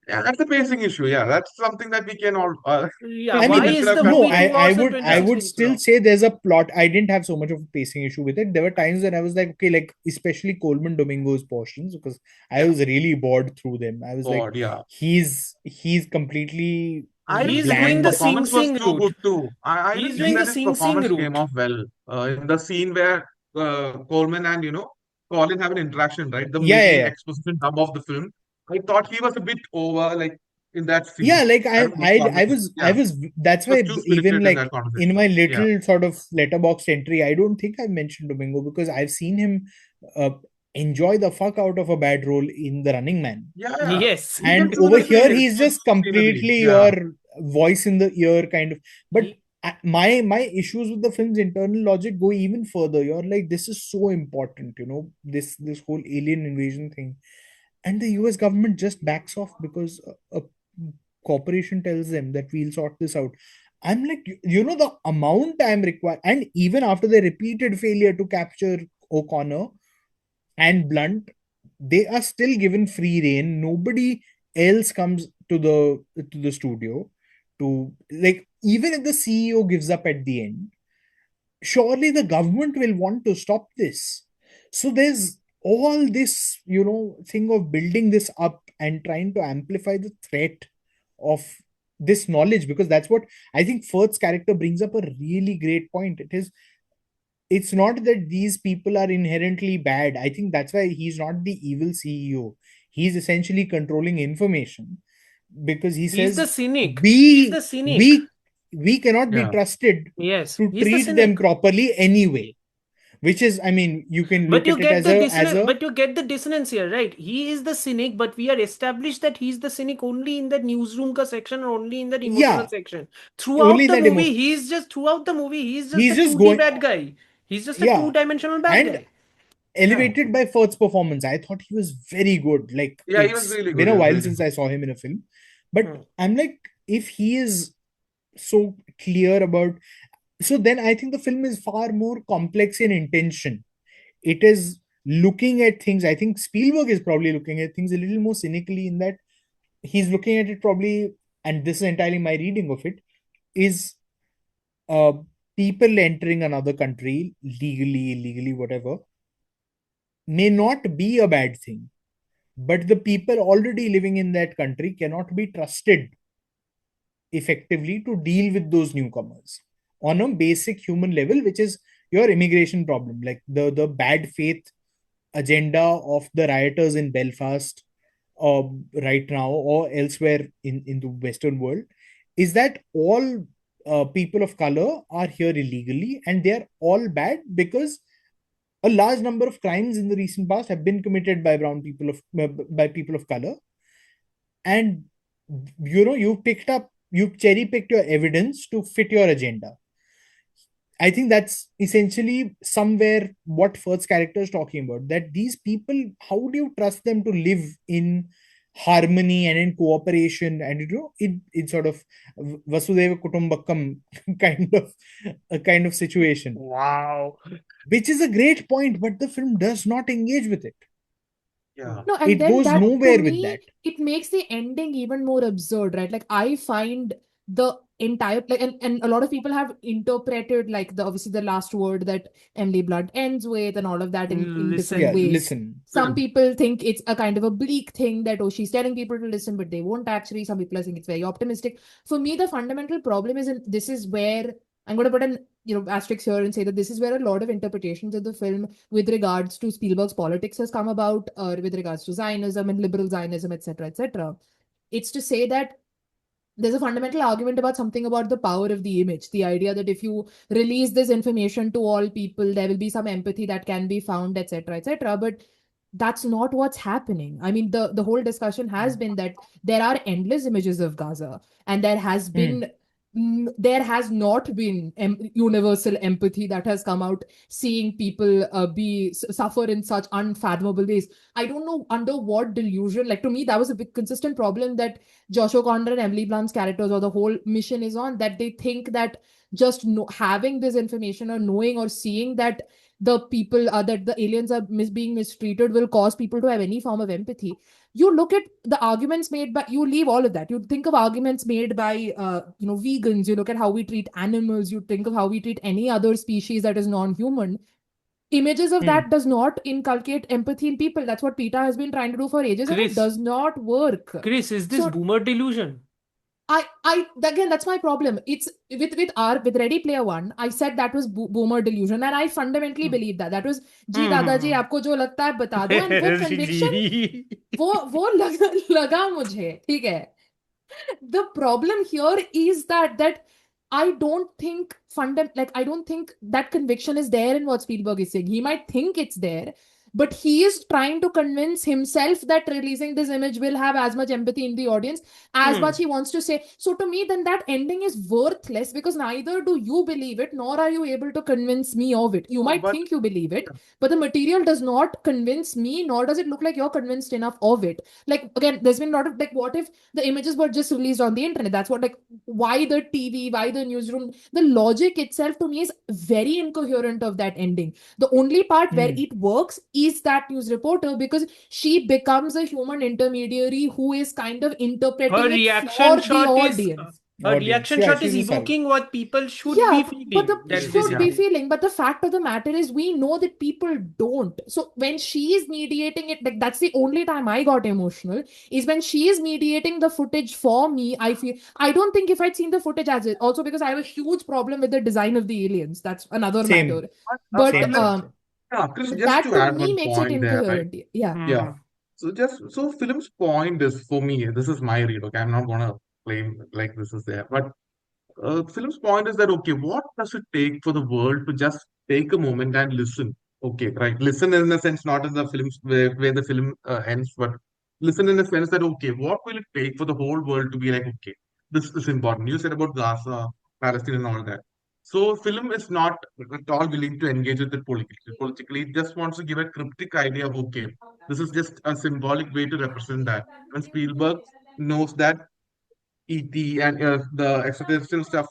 Yeah, that's a pacing issue. Yeah, that's something that we can all Yeah, I maybe why we mean, should is have the cut no, movie short. two I hours and would I 26 would minutes still long? say there's a plot. I didn't have so much of a pacing issue with it. There were times when I was like, okay, like especially Coleman Domingo's portions, because I Yeah, was really bored through them. I was like, God, yeah. he's completely He's His doing the bland. Sing performance was Sing too route. good too. I didn't He's think doing He that the his Sing Sing performance came route. off well. In the scene where Coleman and Colin have an interaction, right? The yeah, yeah, main yeah. exposition hub of the film. I thought he was a bit over, like in that Yeah, scene. like I don't know, his conversation. I Yeah, was that's he was why too even spirited in like that in conversation. my Yeah, little sort of letterbox entry, I don't think I mentioned Domingo because I've seen him uh, enjoy the fuck out of a bad role in The Running Man. yeah, yeah. Yes. He can And do over the here, same he's just scenery. completely Yeah, your voice in the ear kind of. But He, my issues with the film's internal logic go even further. You're like, this is so important, this whole alien invasion thing, and the US government just backs off because a corporation tells them that we'll sort this out. I'm like, the amount I'm required, and even after the repeated failure to capture O'Connor and Blunt, they are still given free reign. Nobody else comes to the studio to, like, even if the CEO gives up at the end, surely the government will want to stop this. So there's all this, thing of building this up and trying to amplify the threat of this knowledge, because that's what I think Firth's character brings up a really great point. It's not that these people are inherently bad. I think that's why he's not the evil CEO. He's essentially controlling information, because he He's the says cynic. He's we the cynic. we cannot be Yeah. trusted Yes, to he's the treat them cynic. properly anyway. Which is, I mean, you can But look you at it get as the as dissonance. a But you get the dissonance here, right? He is the cynic, but we are established that he's the cynic only in that newsroom ka section, or only in that emotional yeah, section. only Throughout in the that movie, emotion. he's just He's a just 2D going, bad guy. He's just a yeah, two-dimensional bad and guy. Yeah. elevated by Ford's performance. I thought he was very good. Like, Yeah, he was it's really been good. a He was while really since good. I saw him in a film, but Hmm. I'm like, if he is so clear about, so then I think the film is far more complex in intention. It is looking at things. I think Spielberg is probably looking at things a little more cynically, in that he's looking at it probably, and this is entirely my reading of it, is uh, people entering another country legally, illegally, whatever, may not be a bad thing, but the people already living in that country cannot be trusted effectively to deal with those newcomers on a basic human level, which is your immigration problem. Like the bad faith agenda of the rioters in Belfast, right now, or elsewhere in the Western world, is that all people of color are here illegally, and they are all bad because a large number of crimes in the recent past have been committed by by people of color. And you've cherry picked your evidence to fit your agenda. I think that's essentially somewhere what Firth's character is talking about. That these people, how do you trust them to live in harmony and in cooperation, and it's sort of Vasudeva Kutumbakam kind of situation, Wow. which is a great point, but the film does not engage with it. Yeah. No, and It then goes that, to nowhere with me, that. it makes the ending even more absurd, right? Like, I find the entire, like, and a lot of people have interpreted, like, obviously the last word that Emily Blunt ends with and all of that in different Yeah, Listen. ways. listen. Some people think it's a kind of a bleak thing that, oh, she's telling people to listen, but they won't actually. Some people are saying it's very optimistic. For me, the fundamental problem is, and this is where I'm going to put an asterisk here and say that this is where a lot of interpretations of the film with regards to Spielberg's politics has come about, or with regards to Zionism and liberal Zionism, etc., etc. It's to say that there's a fundamental argument about something about the power of the image, the idea that if you release this information to all people, there will be some empathy that can be found, etc., etc. But that's not what's happening. I mean, the whole discussion has been that there are endless images of Gaza, and Hmm. there has not been universal empathy that has come out seeing people suffer in such unfathomable ways. I don't know under what delusion. Like, to me, that was a big consistent problem that Josh O'Connor and Emily Blunt's characters, or the whole mission, is on, that they think that just having this information, or knowing or seeing that the people that the aliens are being mistreated, will cause people to have any form of empathy. You look at the arguments made by, you leave all of that, you think of arguments made by vegans, you look at how we treat animals, you think of how we treat any other species that is non-human. Images of Hmm. that does not inculcate empathy in people. That's what PETA has been trying to do for ages, and it Chris, does not work. Chris, is this So boomer delusion? I again, that's my problem. It's with Ready Player One. I said that was boomer delusion, and I fundamentally Hmm. believe that was ji Hmm. दादाजी आपको जो लगता है बता दो, and वो conviction जी. वो लगा मुझे, ठीक है. The problem here is that I don't think I don't think that conviction is there in what Spielberg is saying. He might think it's there, but he is trying to convince himself that releasing this image will have as much empathy in the audience as Hmm. much he wants to say. So to me, then that ending is worthless, because neither do you believe it, nor are you able to convince me of it. You No, might but think you believe it, but the material does not convince me, nor does it look like you're convinced enough of it. Like, again, there's been a lot of, like, what if the images were just released on the internet? That's what, like, why the TV, why the newsroom? The logic itself to me is very incoherent of that ending. The only part where Hmm. it works is that news reporter, because she becomes a human intermediary who is kind of Her interpreting it reaction for the shot is audience. A audience. reaction Yeah, shot is she's a surrogate. evoking what people should Yeah, be but feeling. That's should be basically. feeling. But the fact of the matter is, we know that people don't. So when she is mediating it, like that's the only time I got emotional, is when she is mediating the footage for me. I feel I don't think if I'd seen the footage as it, also because I have a huge problem with the design of the aliens. That's another matter. Same, But same, Let's, same, same. Chris, just that to to add me one makes it point there, right? incoherent. Yeah. Yeah. Hmm. So film's point is, for me, this is my read. Okay, I'm not gonna claim like this is there, but film's point is that, okay, what does it take for the world to just take a moment and listen? Okay, right. Listen in a sense, not in the films where the film ends, but listen in the sense that, okay, what will it take for the whole world to be like, okay, this is important. You said about Gaza, Palestine, and all that. So film is not at all willing to engage with it politically. Politically, it just wants to give a cryptic idea of, okay, this is just a symbolic way to represent that. And Spielberg knows that ET and the extraterrestrial stuff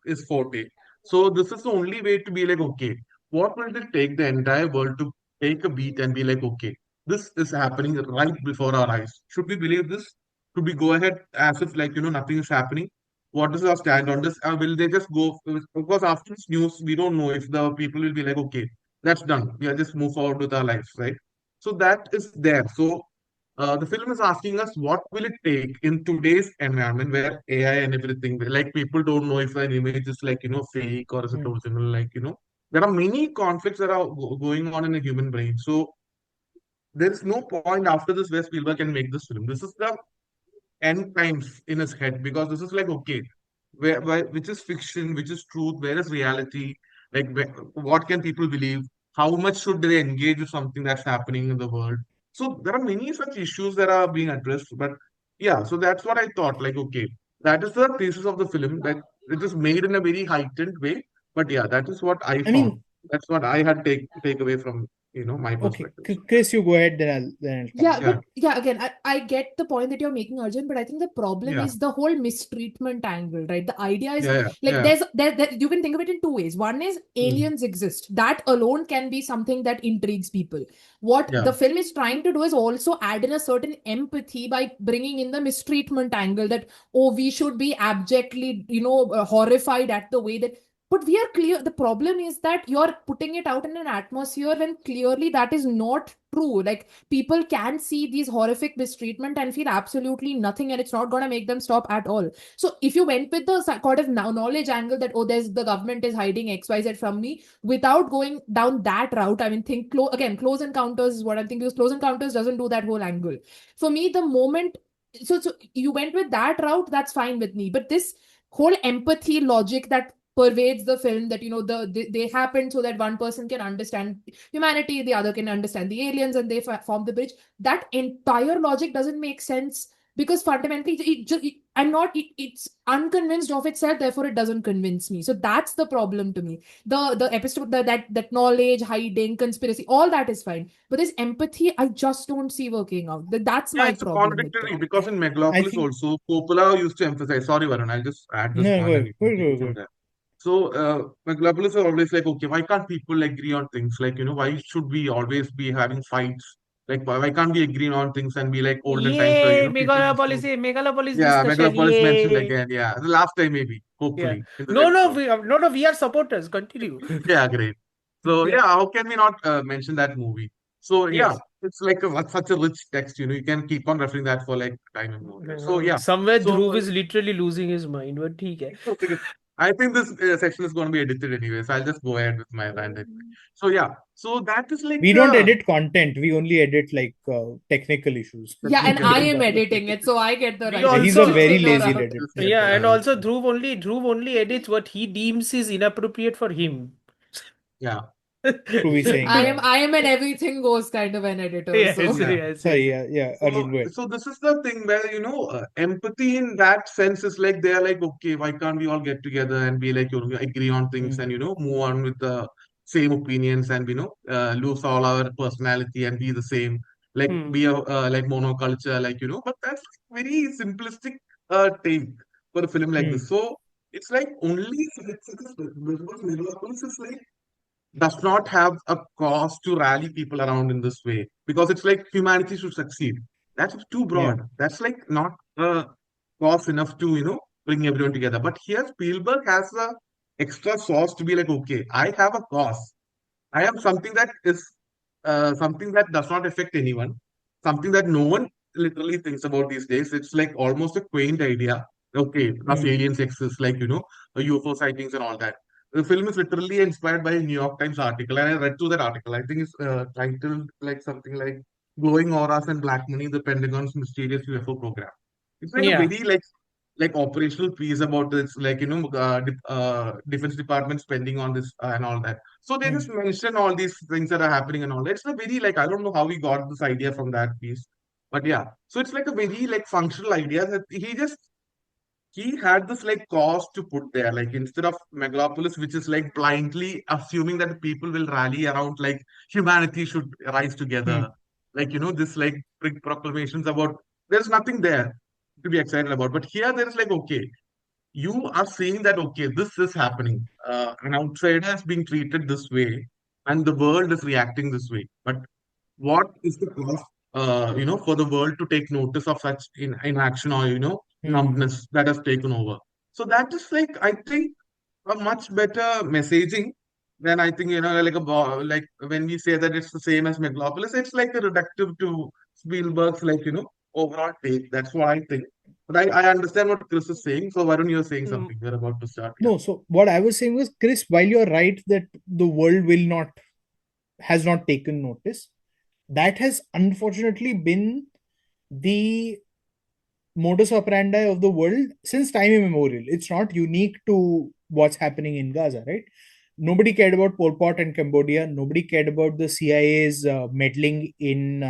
is forte. So this is the only way to be like, okay, what will it take the entire world to take a beat and be like, okay, this is happening right before our eyes. Should we believe this? Should we go ahead as if like nothing is happening? What is our stand on this? Will they just go because after this news, we don't know if the people will be like, okay, that's done. We are just move forward with our lives, right? So that is there. So the film is asking us what will it take in today's environment where AI and everything, like people don't know if an image is like, fake or is it Hmm. original, like, there are many conflicts that are going on in a human brain. So there is no point after this where Spielberg can make this film. This is the end times in his head because this is like, okay, which is fiction, which is truth, where is reality, like what can people believe, how much should they engage with something that's happening in the world. So there are many such issues that are being addressed, but yeah, so that's what I thought, like, okay, that is the thesis of the film, that it is made in a very heightened way, but yeah, that is what I I found. mean, That's what I had take away from my okay, perspective. Chris, you go ahead, then I'll come Yeah, in. Yeah, but yeah, again, I get the point that you're making, Arjun, but I think the problem yeah, is the whole mistreatment angle, right? The idea is yeah, like yeah, there you can think of it in two ways. One is Hmm. aliens exist. That alone can be something that intrigues people. What yeah, the film is trying to do is also add in a certain empathy by bringing in the mistreatment angle that, oh, we should be abjectly, horrified at the way that. But we are clear. The problem is that you're putting it out in an atmosphere when clearly that is not true. Like people can see these horrific mistreatment and feel absolutely nothing, and it's not going to make them stop at all. So if you went with the sort of knowledge angle that, oh, there's the government is hiding XYZ from me, without going down that route, I mean, think again, close encounters is what I'm thinking, because close encounters doesn't do that whole angle for me. The moment, so you went with that route, that's fine with me. But this whole empathy logic that pervades the film, that they happen so that one person can understand humanity, the other can understand the aliens, and they form the bridge. That entire logic doesn't make sense, because fundamentally I'm not it's unconvinced of itself, therefore it doesn't convince me. So that's the problem to me. The episode, that knowledge hiding, conspiracy, all that is fine, but this empathy I just don't see working out. That's yeah. my It's a problem with it. contradictory because in I Megalopolis think also, Coppola used to emphasize. Sorry, Varun, I'll just add this no, point and go, you can go, take it go, from go. there. So, Megalopolis are always like, okay, why can't people agree on things? Like, why should we always be having fights? Like, why can't we agree on things and be like olden times where, Yay, people used to. Megalopolis Yeah, discussion. Megalopolis mentioned Yay. again. Yeah, the last time maybe, Yeah. hopefully, in this No, no, episode. we are supporters. Continue. Yeah, great. So, Yeah. yeah, how can we not mention that movie? So, yeah, Yes. it's like such a rich text, you can keep on referring that for like time and more. So, yeah. Somewhere So, Dhruv is literally losing his mind, but okay. I think this section is going to be edited anyway, so I'll just go ahead with my rant anyway. So yeah, so that is like We don't edit content. We only edit like technical issues. Yeah, and I technical. am editing it, so I get the We right Yeah, to he's a also, very ignore lazy out. editor. yeah, and also So, Dhruv only edits what he deems is inappropriate for him. yeah, To be saying, I am yeah. I am an everything goes kind of an editor, Yes, so yeah. yes, Sorry, yes. yeah, So, Arjun, go ahead. so this is the thing where empathy in that sense is like they're like, okay, why can't we all get together and be like, agree on things Hmm. and move on with the same opinions and lose all our personality and be the same, like Hmm. be a like monoculture, like but that's very simplistic take for a film like Hmm. this. So it's like only because Megalopolis is like does not have a cause to rally people around in this way because it's like humanity should succeed. That's too Yeah. broad. That's like not cause enough to bring everyone together. But here Spielberg has a extra sauce to be like, okay, I have a cause. I have something that is something that does not affect anyone, something that no one literally thinks about these days. It's like almost a quaint idea. Okay, does Hmm. aliens exist? Like, UFO sightings and all that. The film is literally inspired by a New York Times article, and I read through that article. I think it's titled like something like "Glowing Auras and Black Money: The Pentagon's Mysterious UFO Program." It's like a Yeah. very like operational piece about this, like Defense Department spending on this and all that. So they just Hmm. mention all these things that are happening and all that. It's a very like I don't know how we got this idea from that piece, but yeah. So it's like a very like functional idea that he had this like cause to put there, like instead of Megalopolis, which is like blindly assuming that people will rally around like humanity should rise together, Hmm. like this like big proclamations about there's nothing there to be excited about. But here there is like okay, you are seeing that okay, this is happening. An outsider is being treated this way, and the world is reacting this way. But what is the cost, for the world to take notice of such inaction or Hmm. numbness that has taken over? So that is like I think a much better messaging than I think like when we say that it's the same as Megalopolis, it's like a reductive to Spielberg's overall take. That's what I think. But I understand what Chris is saying. So why don't you saying Mm, something? We're about to start. Yeah. No, so what I was saying was, Chris, while you're right that the world has not taken notice, that has unfortunately been the modus operandi of the world since time immemorial. It's not unique to what's happening in Gaza, right? Nobody cared about Pol Pot and Cambodia. Nobody cared about the CIA's meddling in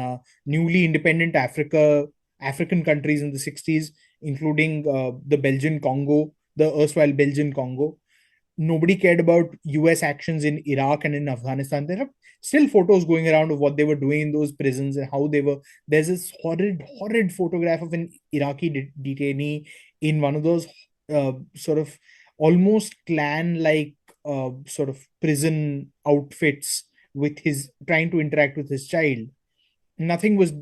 newly independent African countries in the 60s, including the Belgian Congo, the erstwhile Belgian Congo. Nobody cared about US actions in Iraq and in Afghanistan. There are still photos going around of what they were doing in those prisons and how they were. There's this horrid photograph of an Iraqi detainee in one of those sort of almost clan like sort of prison outfits with his trying to interact with his child. Nothing was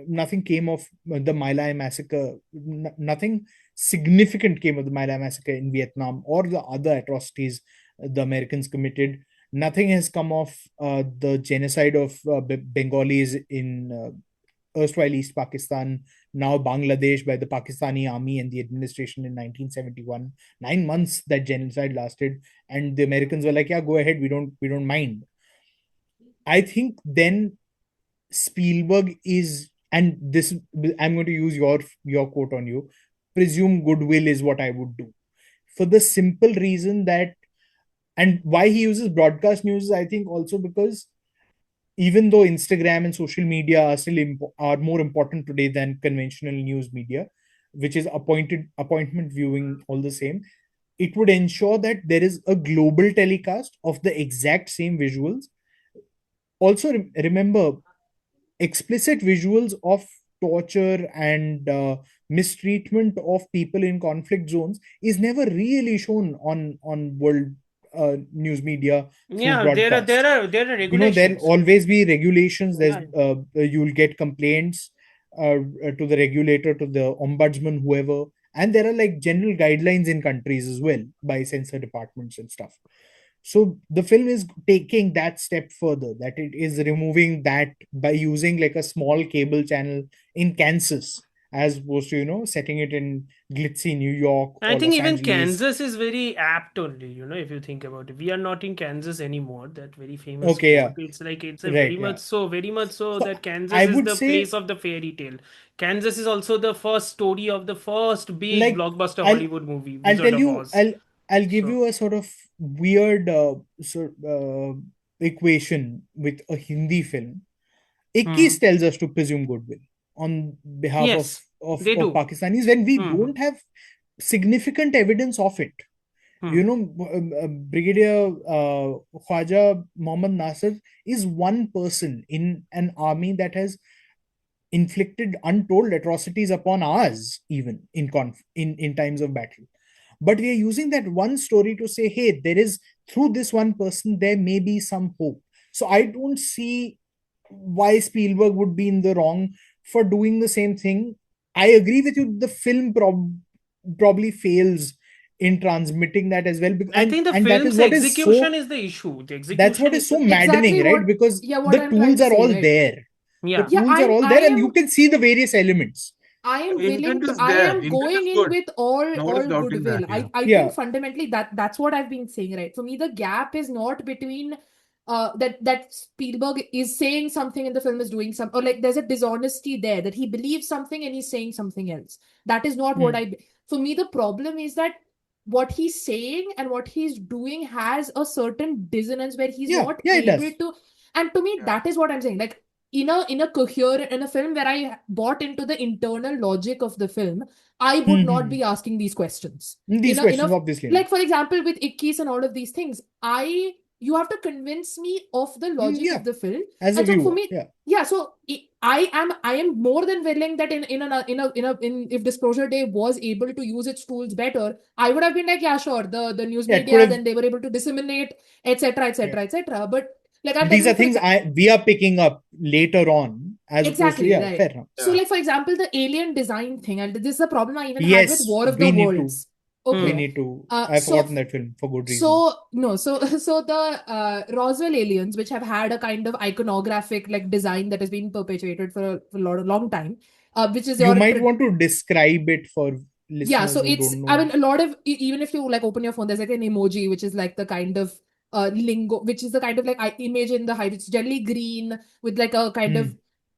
nothing came of the My Lai massacre. Nothing significant came of the My Lai massacre in Vietnam or the other atrocities the Americans committed. Nothing has come of the genocide of Bengalis in erstwhile East Pakistan, now Bangladesh, by the Pakistani army and the administration in 1971. 9 months that genocide lasted, and the Americans were like, "Yeah, go ahead. We don't mind." I think then Spielberg is, and this I'm going to use your quote on you. Presume goodwill is what I would do, for the simple reason that, and why he uses broadcast news, I think also because even though Instagram and social media are still are more important today than conventional news media, which is appointment viewing, all the same, it would ensure that there is a global telecast of the exact same visuals. Also, remember, explicit visuals of torture and mistreatment of people in conflict zones is never really shown on world news media through yeah, broadcast. there are There'll regulations. always be regulations. There's Yeah. you'll get complaints to the regulator, to the ombudsman, whoever, and there are like general guidelines in countries as well by censor departments and stuff. So the film is taking that step further, that it is removing that by using like a small cable channel in Kansas, as opposed to setting it in glitzy New York I or think Los even Angeles. Kansas is very apt only, if you think about it. We are not in Kansas anymore, that very famous Okay, quote. yeah, It's like it's a right, yeah. very much so So that Kansas I is would the place say, of the fairy tale. Kansas is also the first story of the first big like, blockbuster I'll Hollywood movie, I'll Wizard tell of you, Oz. I'll give So, you a sort of weird equation with a Hindi film. 21 hmm. tells us to presume goodwill on behalf of, Yes, of, they of do. Pakistanis when we Hmm. don't have significant evidence of it. Hmm. Brigadier Khwaja Mohammad Nasir is one person in an army that has inflicted untold atrocities upon ours, even in times of battle. But we are using that one story to say, hey, there is, through this one person there may be some hope. So I don't see why Spielberg would be in the wrong for doing the same thing. I agree with you. The film probably fails in transmitting that as well. I think the And that is film's what is so, execution is the issue. The that's what execution is is so the problem. maddening, Exactly right? what, Because yeah, what the I'm trying tools to are say, all right? there. The Yeah. Yeah, tools are all I there, and you am can see the various elements. I am willing Intent to, is I there. am Intent is going in good. with all Nobody's doubting goodwill. that. Yeah. I Yeah. think fundamentally that's what I've been saying, right? For me, the gap is not between that Spielberg is saying something and the film is doing something, or like there's a dishonesty there that he believes something and he's saying something else. That is not what for me, the problem is that what he's saying and what he's doing has a certain dissonance where he's Yeah, not yeah, it able does. to, and to me, Yeah. that is what I'm saying. Like in a coherent, in a film where I bought into the internal logic of the film, I would not be asking these questions. These questions, obviously not. Like for example, with Ikkis and all of these things, you have to convince me of the logic Yeah, of the film. as a And so for viewer, me, yeah. yeah, so I am more than willing that in if Disclosure Day was able to use its tools better, I would have been like, yeah, sure, the news Yeah, it could media, have. then they were able to disseminate, etc., Yeah. etc., etc. But like I'm These telling are you, for things we are picking up later on, as opposed to, exactly, yeah, right. fair enough. So, Yeah. like for example, the alien design thing, and this is a problem I even had with Yes, War of the we need to. Worlds. We Okay. need to. Uh, I've so forgotten that film for good reason. so no, so the Roswell aliens, which have had a kind of iconographic like design that has been perpetuated for a long time, which is You your might want to describe it for yeah. listeners So who it's, don't I know. mean, a lot of even if you like open your phone, there's like an emoji which is like the kind of lingo, which is the kind of like image in the height. It's generally green with like a kind of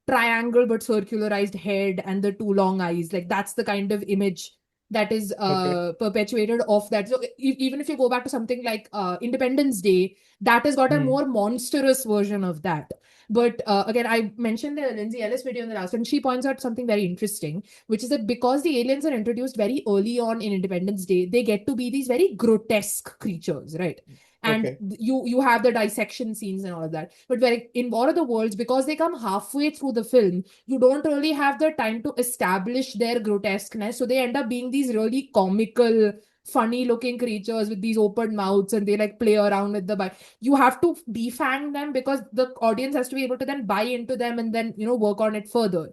triangle but circularized head and the two long eyes. Like that's the kind of image that is Okay. perpetuated of that. So even if you go back to something like Independence Day, that has got a more monstrous version of that. But again, I mentioned the Lindsay Ellis video in the last one. She points out something very interesting, which is that because the aliens are introduced very early on in Independence Day, they get to be these very grotesque creatures, right? And Okay. you have the dissection scenes and all of that. But in War of the Worlds, because they come halfway through the film, you don't really have the time to establish their grotesqueness. So they end up being these really comical, funny looking creatures with these open mouths, and they like play around with the you have to defang them because the audience has to be able to then buy into them and then work on it further.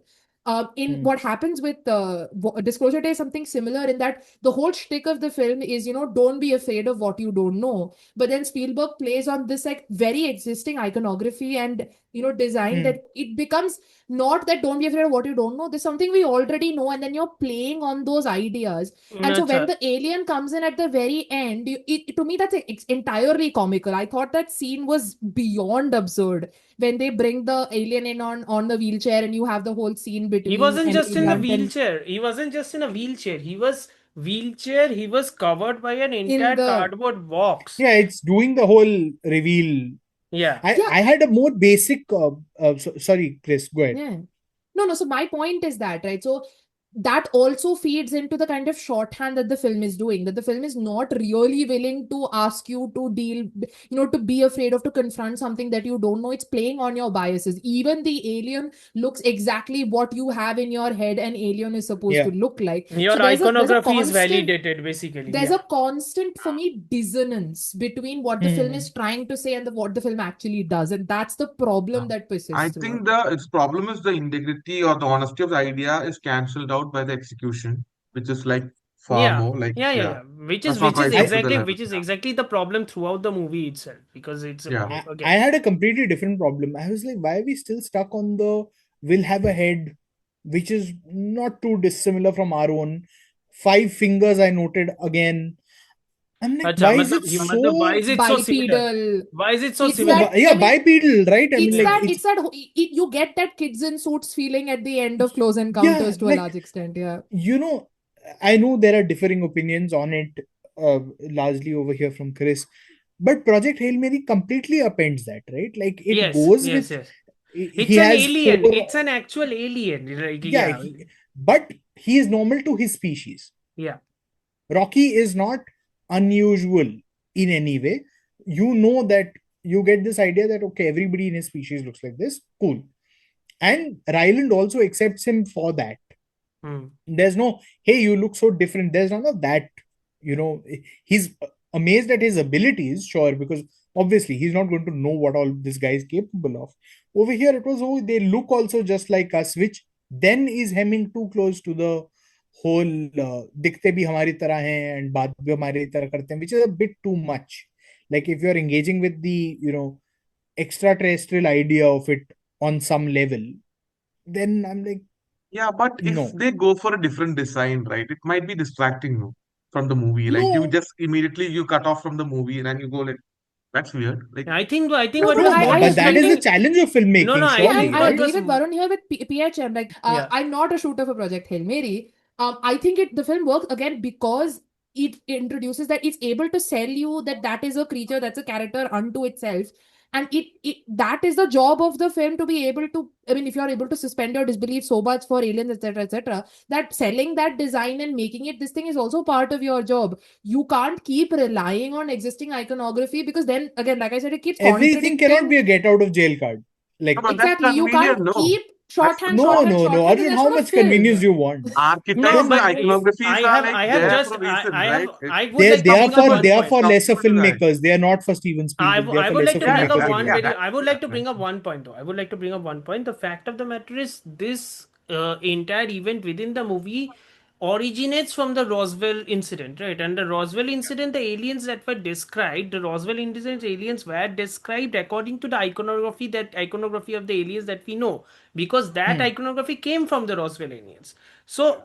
In what happens with Disclosure Day is something similar in that the whole shtick of the film is don't be afraid of what you don't know. But then Spielberg plays on this like very existing iconography and design that it becomes not that don't be afraid of what you don't know. There's something we already know, and then you're playing on those ideas. And so when Acha. the alien comes in at the very end, to me that's entirely comical. I thought that scene was beyond absurd when they bring the alien in on the wheelchair, and you have the whole scene He between wasn't just Emily in the Blunt and wheelchair. He wasn't just in a wheelchair. He was covered by an in entire the cardboard box. Yeah, it's doing the whole reveal. Yeah. yeah I had a more basic. Sorry, Chris, go ahead. yeah no, so my point is that, right? So that also feeds into the kind of shorthand that the film is doing, that the film is not really willing to ask you to deal, to be afraid of, to confront something that you don't know. It's playing on your biases. Even the alien looks exactly what you have in your head an alien is supposed to Yeah. look like. Your So there's a iconography is constant validated, basically. there's Yeah. a constant for me dissonance between what the film is trying to say and what the film actually does, and that's the problem that I persists throughout. think its problem is the integrity or the honesty of the idea is cancelled out by the execution, which is like far Yeah. more like, Yeah, yeah, yeah, yeah. that's not rising to the level. Which is exactly the problem throughout the movie itself. Because it's Yeah. I had a completely different problem. I was like, why are we still stuck on the will have a head, which is not too dissimilar from our own? Five fingers, I noted again. I'm like, Acha, why is it why so? is it so similar? Bipedal. Why is it so It's similar? that, Yeah, I mean, bipedal, right? I mean, it's like, that it's, it's that you get that kids in suits feeling at the end of Close yeah, Encounters to a like, large extent. Yeah. I know there are differing opinions on it, largely over here from Chris, but Project Hail Mary completely appends that, right? Like, it Yes, goes yes, with, yes. he It's an has alien. four, It's an actual alien. Like, yeah, yeah. but he is normal to his species. Yeah. Rocky is not unusual in any way. You know that you get this idea that, okay, everybody in his species looks like this. Cool. And Ryland also accepts him for that. There's no, hey, you look so different. There's none of that. He's amazed at his abilities, sure, because obviously he's not going to know what all this guy is capable of. Over here, it was, oh, they look also just like us, which then is hemming too close to the whole दिखते भी हमारी तरह हैं and बात भी हमारी तरह करते हैं, which is a bit too much. Like if you're engaging with the extraterrestrial idea of it on some level, then I'm like, Yeah, but if no, they go for a different design, right, it might be distracting you from the movie. Like you no, just immediately you cut off from the movie and then you go like, that's weird. Like, I think No, what but was no, more I but that agree is the with. distracting. challenge of No, no, filmmaking, See, surely, I what right? agree was with Varun here with PHM. Like, yeah. I'm not a shooter for Project Hail Mary. I think the film works again because it introduces that it's able to sell you that that is a creature, that's a character unto itself, and it that is the job of the film to be able to. I mean, if you are able to suspend your disbelief so much for aliens, etc., that selling that design and making it this thing is also part of your job. You can't keep relying on existing iconography because then again, like I said, it keeps Everything cannot contradicting. be a get out of jail card. no, Like, but that's Exactly. You convenient, can't no. keep That's shorthand, no, shorthand, no, no, shorthand, and Arjun, that's how not a much convenience film. you want? No, archetypes and but Then if iconographies are like I have there just for a reason, right? I would they like to they are bring up for one they are point. for Come lesser to the right. filmmakers. They are not for Steven Spielberg. They are I for would like lesser to Yeah, bring up filmmakers exactly. one only. very. That I would like to bring up definitely. one point though. I would like to bring up one point. The fact of the matter is, this entire event within the movie originates from the Roswell incident, right? And the Roswell incident, the aliens that were described, the Roswell incident aliens were described according to the iconography of the aliens that we know, because that Hmm. iconography came from the Roswell aliens. So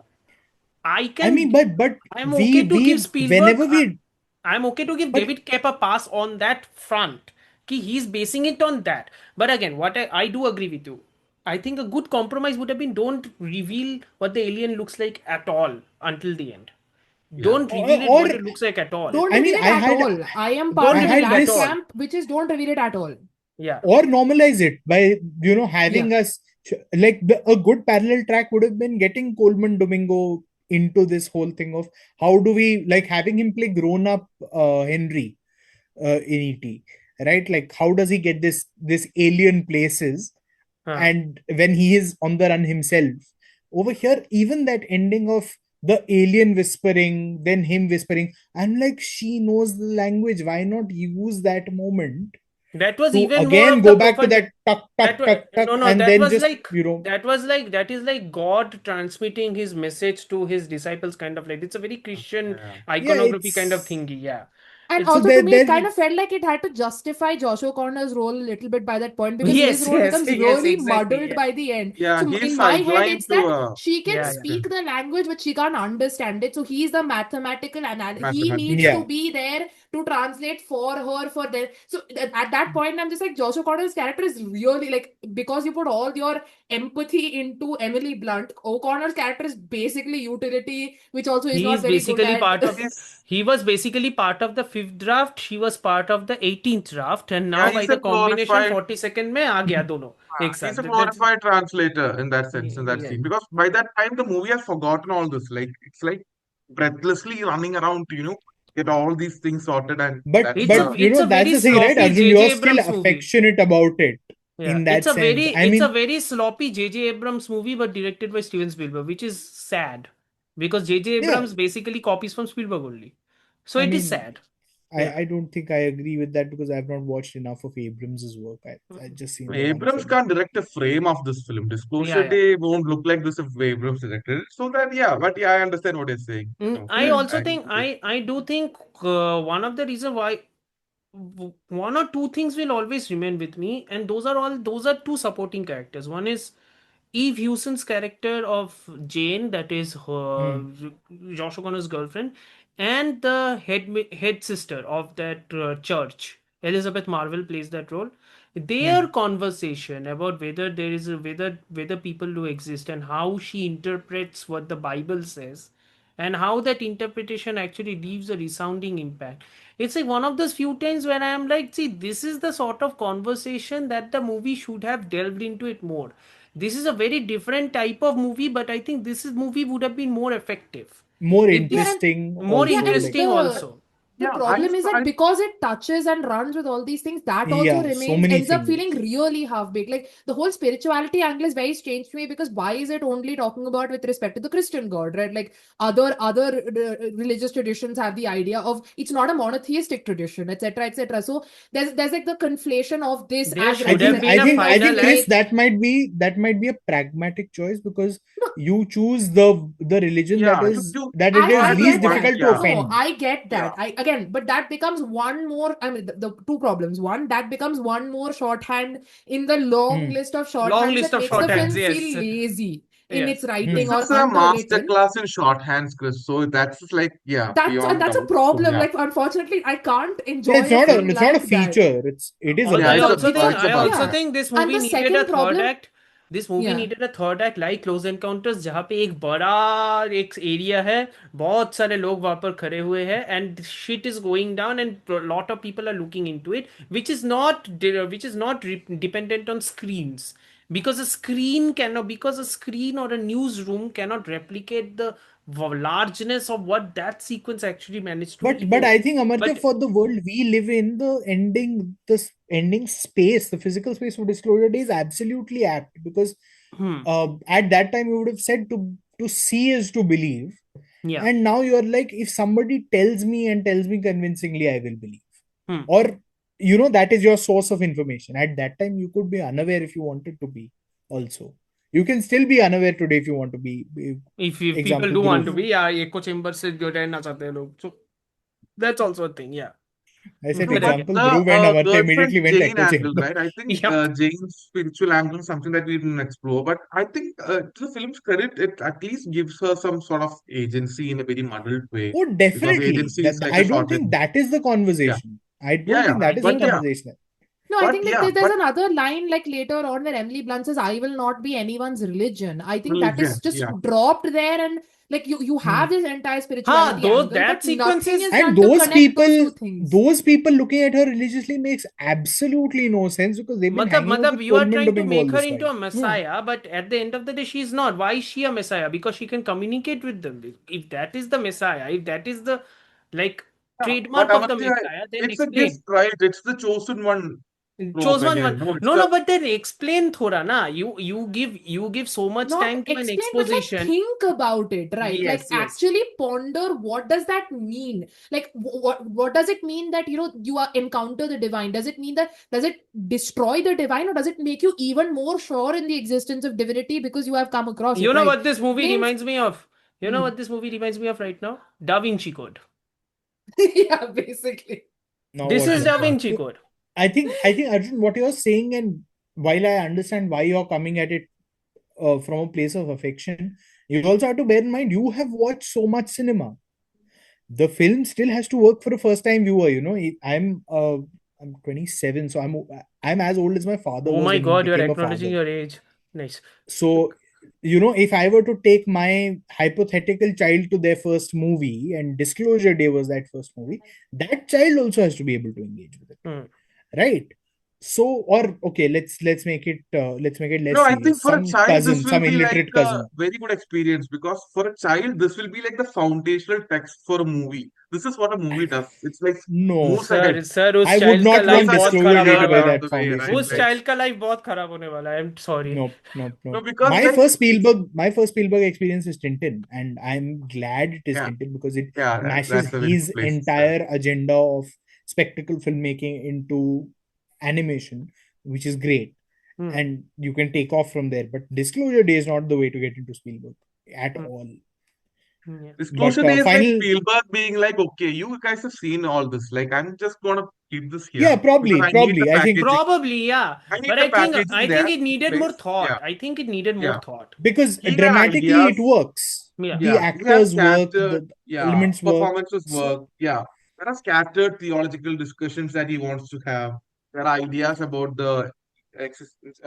I I mean, can, but I'm okay to give we Spielberg, whenever we I'm okay to give but David Koepp a pass on that front. He's basing it on that. But again, what I do agree with you. I think a good compromise would have been, don't reveal what the alien looks like at all until the end. Yeah. Don't reveal it or what it looks like at all. Don't I mean, reveal it at all. I am Don't part I of reveal it had at that this, all. camp, which is don't reveal it at all. Yeah. or normalize it by Yeah. having us like a good parallel track would have been getting Coleman Domingo into this whole thing of how do we like having him play grown up Henry in ET, right? Like how does he get this alien places, Huh. and when he is on the run himself? Over here, even that ending of the alien whispering, then him whispering, I'm like, she knows the language. Why not use that moment That was to even more again of the go back to profound. that tuck, That tuck, was, tuck, tuck, no, no, and that then was just, like, that is like God transmitting his message to his disciples, kind of like, it's a very Christian Yeah. yeah, iconography kind of it's thingy. Yeah. And It's so also to me, it there, kind of felt like it had to justify Josh O'Connor's role a little bit by that point because his yes, role yes, becomes yes, really exactly. muddled Yeah. by the end. Yeah, So he's in my head, sidelined it's to that a she can Yeah, yeah. speak the language, but she can't understand it. So he's the mathematical analyst. He needs mathematician. to yeah. be there to translate for her, for them. So at that point, I'm just like, Josh O'Connor's character is really like, because you put all your empathy into Emily Blunt, O'Connor's character is basically utility, which also is He not is very good basically at. part of, He's he was basically part of the fifth draft, she was part of the 18th draft, and yeah, now by he's a the combination glorified 42nd में आ गया दोनों एक साथ. he's a That's glorified translator in that sense, in that yeah. scene. Because by that time the movie has forgotten all this. Like it's like breathlessly running around to, get all these things sorted, and but that's It's but a the it's a that's very the thing, right, sloppy Arjun? You are J.J. still Abrams movie. affectionate about it Yeah, in that sense. I it's a mean, very sloppy J.J. Abrams movie, but directed by Steven Spielberg, which is sad because J.J. yeah, Abrams basically copies from Spielberg only. So I it is mean, sad. Yeah. I don't think I agree with that because I've not watched enough of Abrams's work. I just seen the one Abrams film. can't direct a frame of this film. Yeah, Disclosure yeah. Day won't look like this if Abrams directed it. So that yeah, but yeah, I understand what you're saying. So I also I think agree. I do think one of the reason why one or two things will always remain with me, and those are two supporting characters. One is Eve Hewson's character of Jane, that is her, Hmm. Josh O'Connor's girlfriend, and the head sister of that church, Elizabeth Marvel plays that role. Their Hmm. conversation about whether there is a whether people do exist and how she interprets what the Bible says, and how that interpretation actually leaves a resounding impact. It's like one of those few times when I am like, see, this is the sort of conversation that the movie should have delved into it more. This is a very different type of movie, but I think movie would have been more effective More if Yeah, this and interesting more yeah, also. and Like interesting the also. The Yeah, problem is that because it touches and runs with all these things, that also Yeah, so remains, many ends up feeling things. really half-baked. Like the whole spirituality angle is very strange to me because why is it only talking about with respect to the Christian God, right? Like other religious traditions have the idea of it's not a monotheistic tradition, etc., etc. So there's like the conflation of this There as should I have think been I representing a think the I think final Chris, act. fate. that might be a pragmatic choice because you choose the religion that yeah, is to that it to is I add this least get point, that. difficult to yeah, No, offend. I get yeah, that. I again, but that becomes one more. I mean, the two problems. One, that becomes one more shorthand in the long Hmm. list of Long shorthands list that of makes the shorthands, film yes. feel lazy in its Yes. writing Hmm. this or is a master underwritten. class in shorthands, Chris. So that's just like, yeah, And beyond that's a doubt. So problem. yeah, Like, unfortunately, I can't Yeah, enjoy a film it's not a like that. feature. It is a Although yeah, I it's bug. a also think The it's a I bug. also yeah, think this and movie the needed a second third problem, act. This movie yeah. needed a third act like close encounters जहाँ पे एक बड़ा एक area है बहुत सारे लोग वहां पर खड़े हुए हैं and shit is going down and lot of people are looking into it which is not dependent on screens because a screen or a newsroom cannot replicate the largeness of what that sequence actually managed to But evoke. I think Amartya, But for the world we live in, ending space, the physical space for Disclosure Day is absolutely apt because hmm, at that time you would have said to see is to believe, yeah. and now you're like, if somebody tells me convincingly, I will believe. Hmm. Or that is your source of information. At that time you could be unaware if you wanted to be. Also, you can still be unaware today if you want to be. If people Example, do want to Dhruv. be, yeah, echo chamber से जो रहना चाहते हैं लोग, so that's also a thing, yeah. I said No, But but again, example, the Dhruv and Amartya girlfriend immediately went Jane echo angle, chamber. right? I think yep. Jane's spiritual angle is something that we didn't explore. But I think to the film's credit, it at least gives her some sort of agency in a very muddled way Oh, because definitely. agency is like I a don't think shorthand. that is the Yeah, conversation. I yeah, don't yeah. think I that is the But think yeah, conversation. No, I but think like yeah, there's but another line like later on where Emily Blunt says, "I will not be anyone's religion." I think that is religion. just Yeah, dropped there, and like you have Hmm. this entire हाँ, spirituality though angle, that but sequence nothing is is And done to connect those two things. those people looking at her religiously makes absolutely no sense because they've been hanging out मतलब with you are Coleman trying to Domingo all make her this into time. a Yeah. messiah, but at the end of the day, she is not. Why is she a messiah? Because she can communicate with them. If that is the messiah, if that is the like yeah. But trademark of the Amartya, messiah, then it's a gift, explain. right? It's the chosen one trope Chose one. again. No, it's No, the no, but then explain thoda na. You give so much Not time to an explain, but like exposition. think about it, right? Like Yes, yes. actually ponder what does that mean? Like what does it mean that you are encounter the divine? Does it mean that does it destroy the divine, or does it make you even more sure in the existence of divinity because you have come across it, You know right? what this movie Means reminds me of? You know hmm. what this movie reminds me of right now? Da Vinci Code. Yeah, basically. Now This what's is my that? Da God. Vinci So Code. I think Arjun, what you're saying, and while I understand why you're coming at it from a place of affection, you also have to bear in mind you have watched so much cinema. The film still has to work for a first time viewer. I'm 27, so I'm as old as my father Oh was my when he God, you're became a acknowledging father. your age. Nice. So if I were to take my hypothetical child to their first movie, and Disclosure Day was that first movie, that child also has to be able to engage with it, Hmm. right? So, or okay, let's make it No, less I think serious. for a Some child, this cousin, will some be like illiterate a cousin. very good experience because for a child, this will be like the foundational text for a movie. This is what a movie does. It's like No, moves ahead, sir उस I would child का not life want moves ahead बहुत Disclosure खराब Day होने to year be वाला along that the way, है right? foundational उस Like, child text. का life बहुत खराब होने वाला है I am sorry Nope, nope, no, nope. because like, My first Spielberg experience is Tintin, and I'm glad it is yeah, Tintin because it yeah, mashes that's a very his good place to start. entire agenda of spectacle filmmaking into animation, which is great, Hmm. and you can take off from there. But Disclosure Day is not the way to get into Spielberg at Hmm. all. Yeah. But Disclosure Day is like final, Spielberg being like, okay, you guys have seen all this. Like, I'm just gonna keep this here yeah, because probably, I need the probably. I think packaging. Probably, yeah. I need But the I think packaging I there think it in needed more place. Yeah, thought. I think it needed more yeah. thought. because He had dramatically it ideas. works. Yeah. The Yeah, he has actors work, scattered, the yeah, elements work. performances So work. Yeah, there are scattered theological discussions that he wants to have. There are ideas about the existence,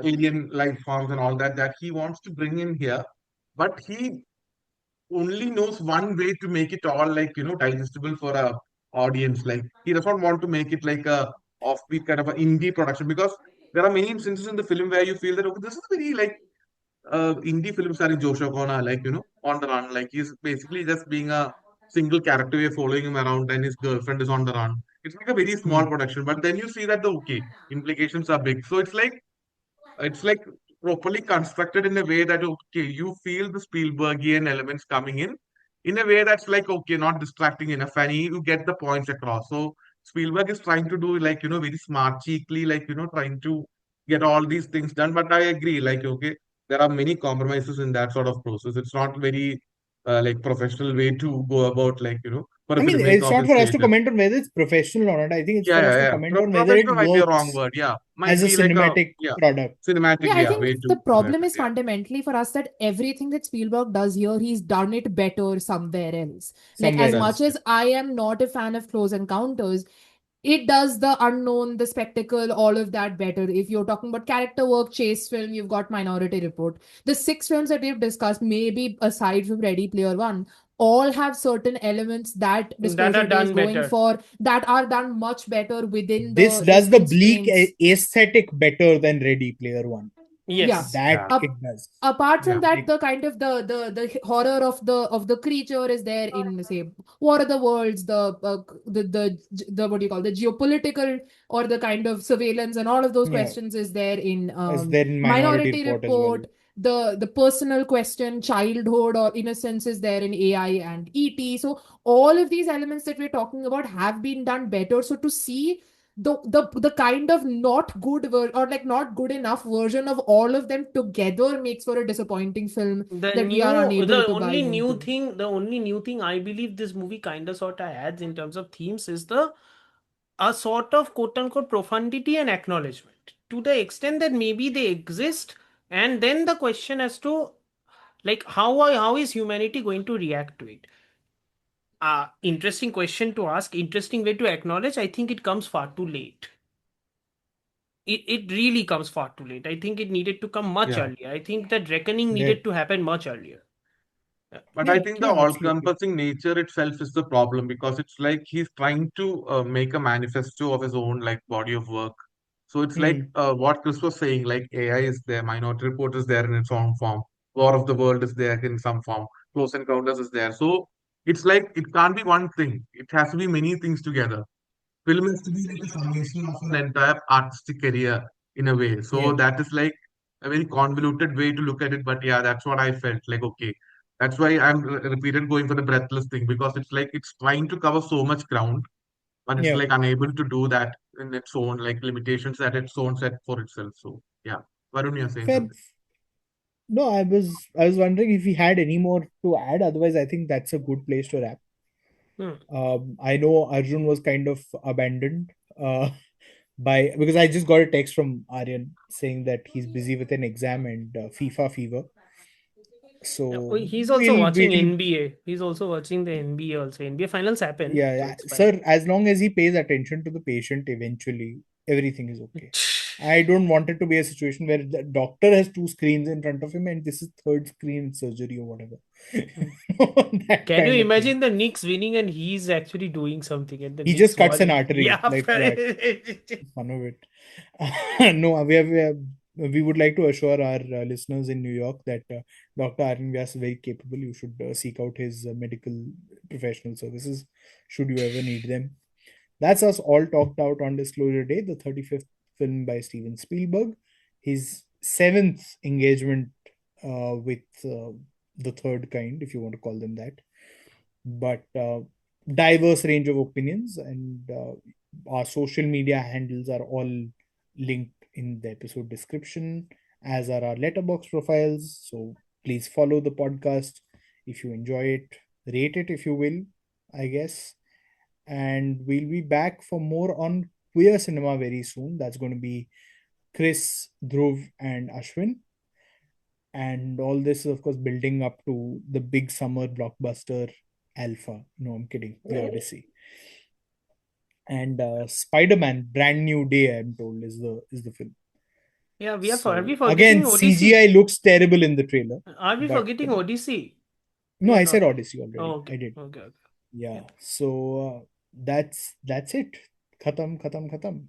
alien life forms and all that he wants to bring in here. But he only knows one way to make it all like digestible for a audience. Like he does not want to make it like a offbeat kind of an indie production because there are many instances in the film where you feel that okay, this is very like indie film starring Josh O'Connor, like on the run, like he's basically just being a single character we're following him around, and his girlfriend is on the run. It's like a very small production, but then you see that the okay implications are big. So it's like properly constructed in a way that okay, you feel the Spielbergian elements coming in a way that's like okay, not distracting enough, and you get the points across. So Spielberg is trying to do like very smart, cheekily, like trying to get all these things done. But I agree, like okay, there are many compromises in that sort of process. It's not very like professional way to go about like for a I mean, filmmaker it's of not his for us to nature. comment on whether it's professional or not. I think it's Yeah, for us yeah, to yeah. comment on whether it Professional might be a wrong works word. Yeah, might as a be like a cinematic yeah, product. cinematic. Yeah, I Yeah, think way the to put problem it. is fundamentally for us that everything that Spielberg does here, he's done it better somewhere else. Like, Somewhere as That's much else. true. as I am not a fan of Close Encounters, it does the unknown, the spectacle, all of that better. If you're talking about character work, chase film, you've got Minority Report. The six films that we've discussed, maybe aside from Ready Player One, all have certain elements that that are Disclosure Day is done going better. for that are done much better within This the does the bleak constraints. aesthetic better than Ready Player One. Yeah. Yes. That Yeah, Up, it does. apart from yeah. that, Like, the kind of the horror of the creature is there in, say, War of the Worlds, the what do you call, the geopolitical or the kind of surveillance and all of those yeah, questions is there in as there in Minority Minority Report as well. Report. The personal question, childhood or innocence is there in AI and ET. So all of these elements that we're talking about have been done better. So to see the kind of not good or like not good enough version of all of them together makes for a disappointing film that we are unable to buy into. The only new thing I believe this movie kind of sort of adds in terms of themes is the a sort of quote unquote profundity and acknowledgement to the extent that maybe they exist, and then the question as to like how is humanity going to react to it. Interesting question to ask, interesting way to acknowledge. I think it comes far too late. It really comes far too late. I think it needed to come much Yeah. earlier. I think that reckoning There. needed to happen much earlier. But I Yeah, think the yeah, absolutely. all-encompassing nature itself is the problem because it's like he's trying to make a manifesto of his own like body of work. So it's like Hmm. what Chris was saying, like AI is there, Minority Report is there in its own form, War of the World is there in some form, Close Encounters is there. So it's like it can't be one thing. It has to be many things together. Film has to be like a summation of an entire artistic career in a way. So Yeah. that is like a very convoluted way to look at it. But yeah, that's what I felt like. Okay, that's why I'm repeated going for the breathless thing because it's like it's trying to cover so much ground, but it's Yeah. like unable to do that in its own like limitations that its own set for itself. So yeah, Varun, you're saying Fair. something. No, I was wondering if we had any more to add. Otherwise, I think that's a good place to wrap. Hmm. I know Arjun was kind of abandoned by because I just got a text from Aryan saying that he's busy with an exam and FIFA fever. Yeah, So oh, he's also watching NBA. He's also watching the NBA also. NBA finals happened, yeah, so yeah, it's fine. sir. As long as he pays attention to the patient, eventually everything is okay. I don't want it to be a situation where the doctor has two screens in front of him and this is third screen surgery or whatever. Hmm. That Can you kind of thing. imagine the Knicks winning and he's actually doing something and the He just Knicks cuts an won? artery Yeah. like that. Fun of it. No, we would like to assure our listeners in New York that Dr. Arun Vyas is very capable. You should seek out his medical professional services should you ever need them. That's us all talked out on Disclosure Day, the 35th film by Steven Spielberg, his seventh engagement with the third kind, if you want to call them that. But diverse range of opinions, and our social media handles are all linked in the episode description, as are our letterbox profiles. So please follow the podcast if you enjoy it, rate it if you will, I guess. And we'll be back for more on queer cinema very soon. That's going to be Cris, Dhruv, and Ashwin. And all this is, of course, building up to the big summer blockbuster Alpha. No, I'm kidding. The Odyssey. And Spider-Man, Brand New Day, I'm told, is the film. Yeah, are we So again, forgetting CGI Odyssey? looks terrible in the trailer, Are we but forgetting Odyssey? no, We are I said not. Odyssey Oh, already. I okay. did. Okay. Yeah. So that's it. Khatam, khatam, khatam.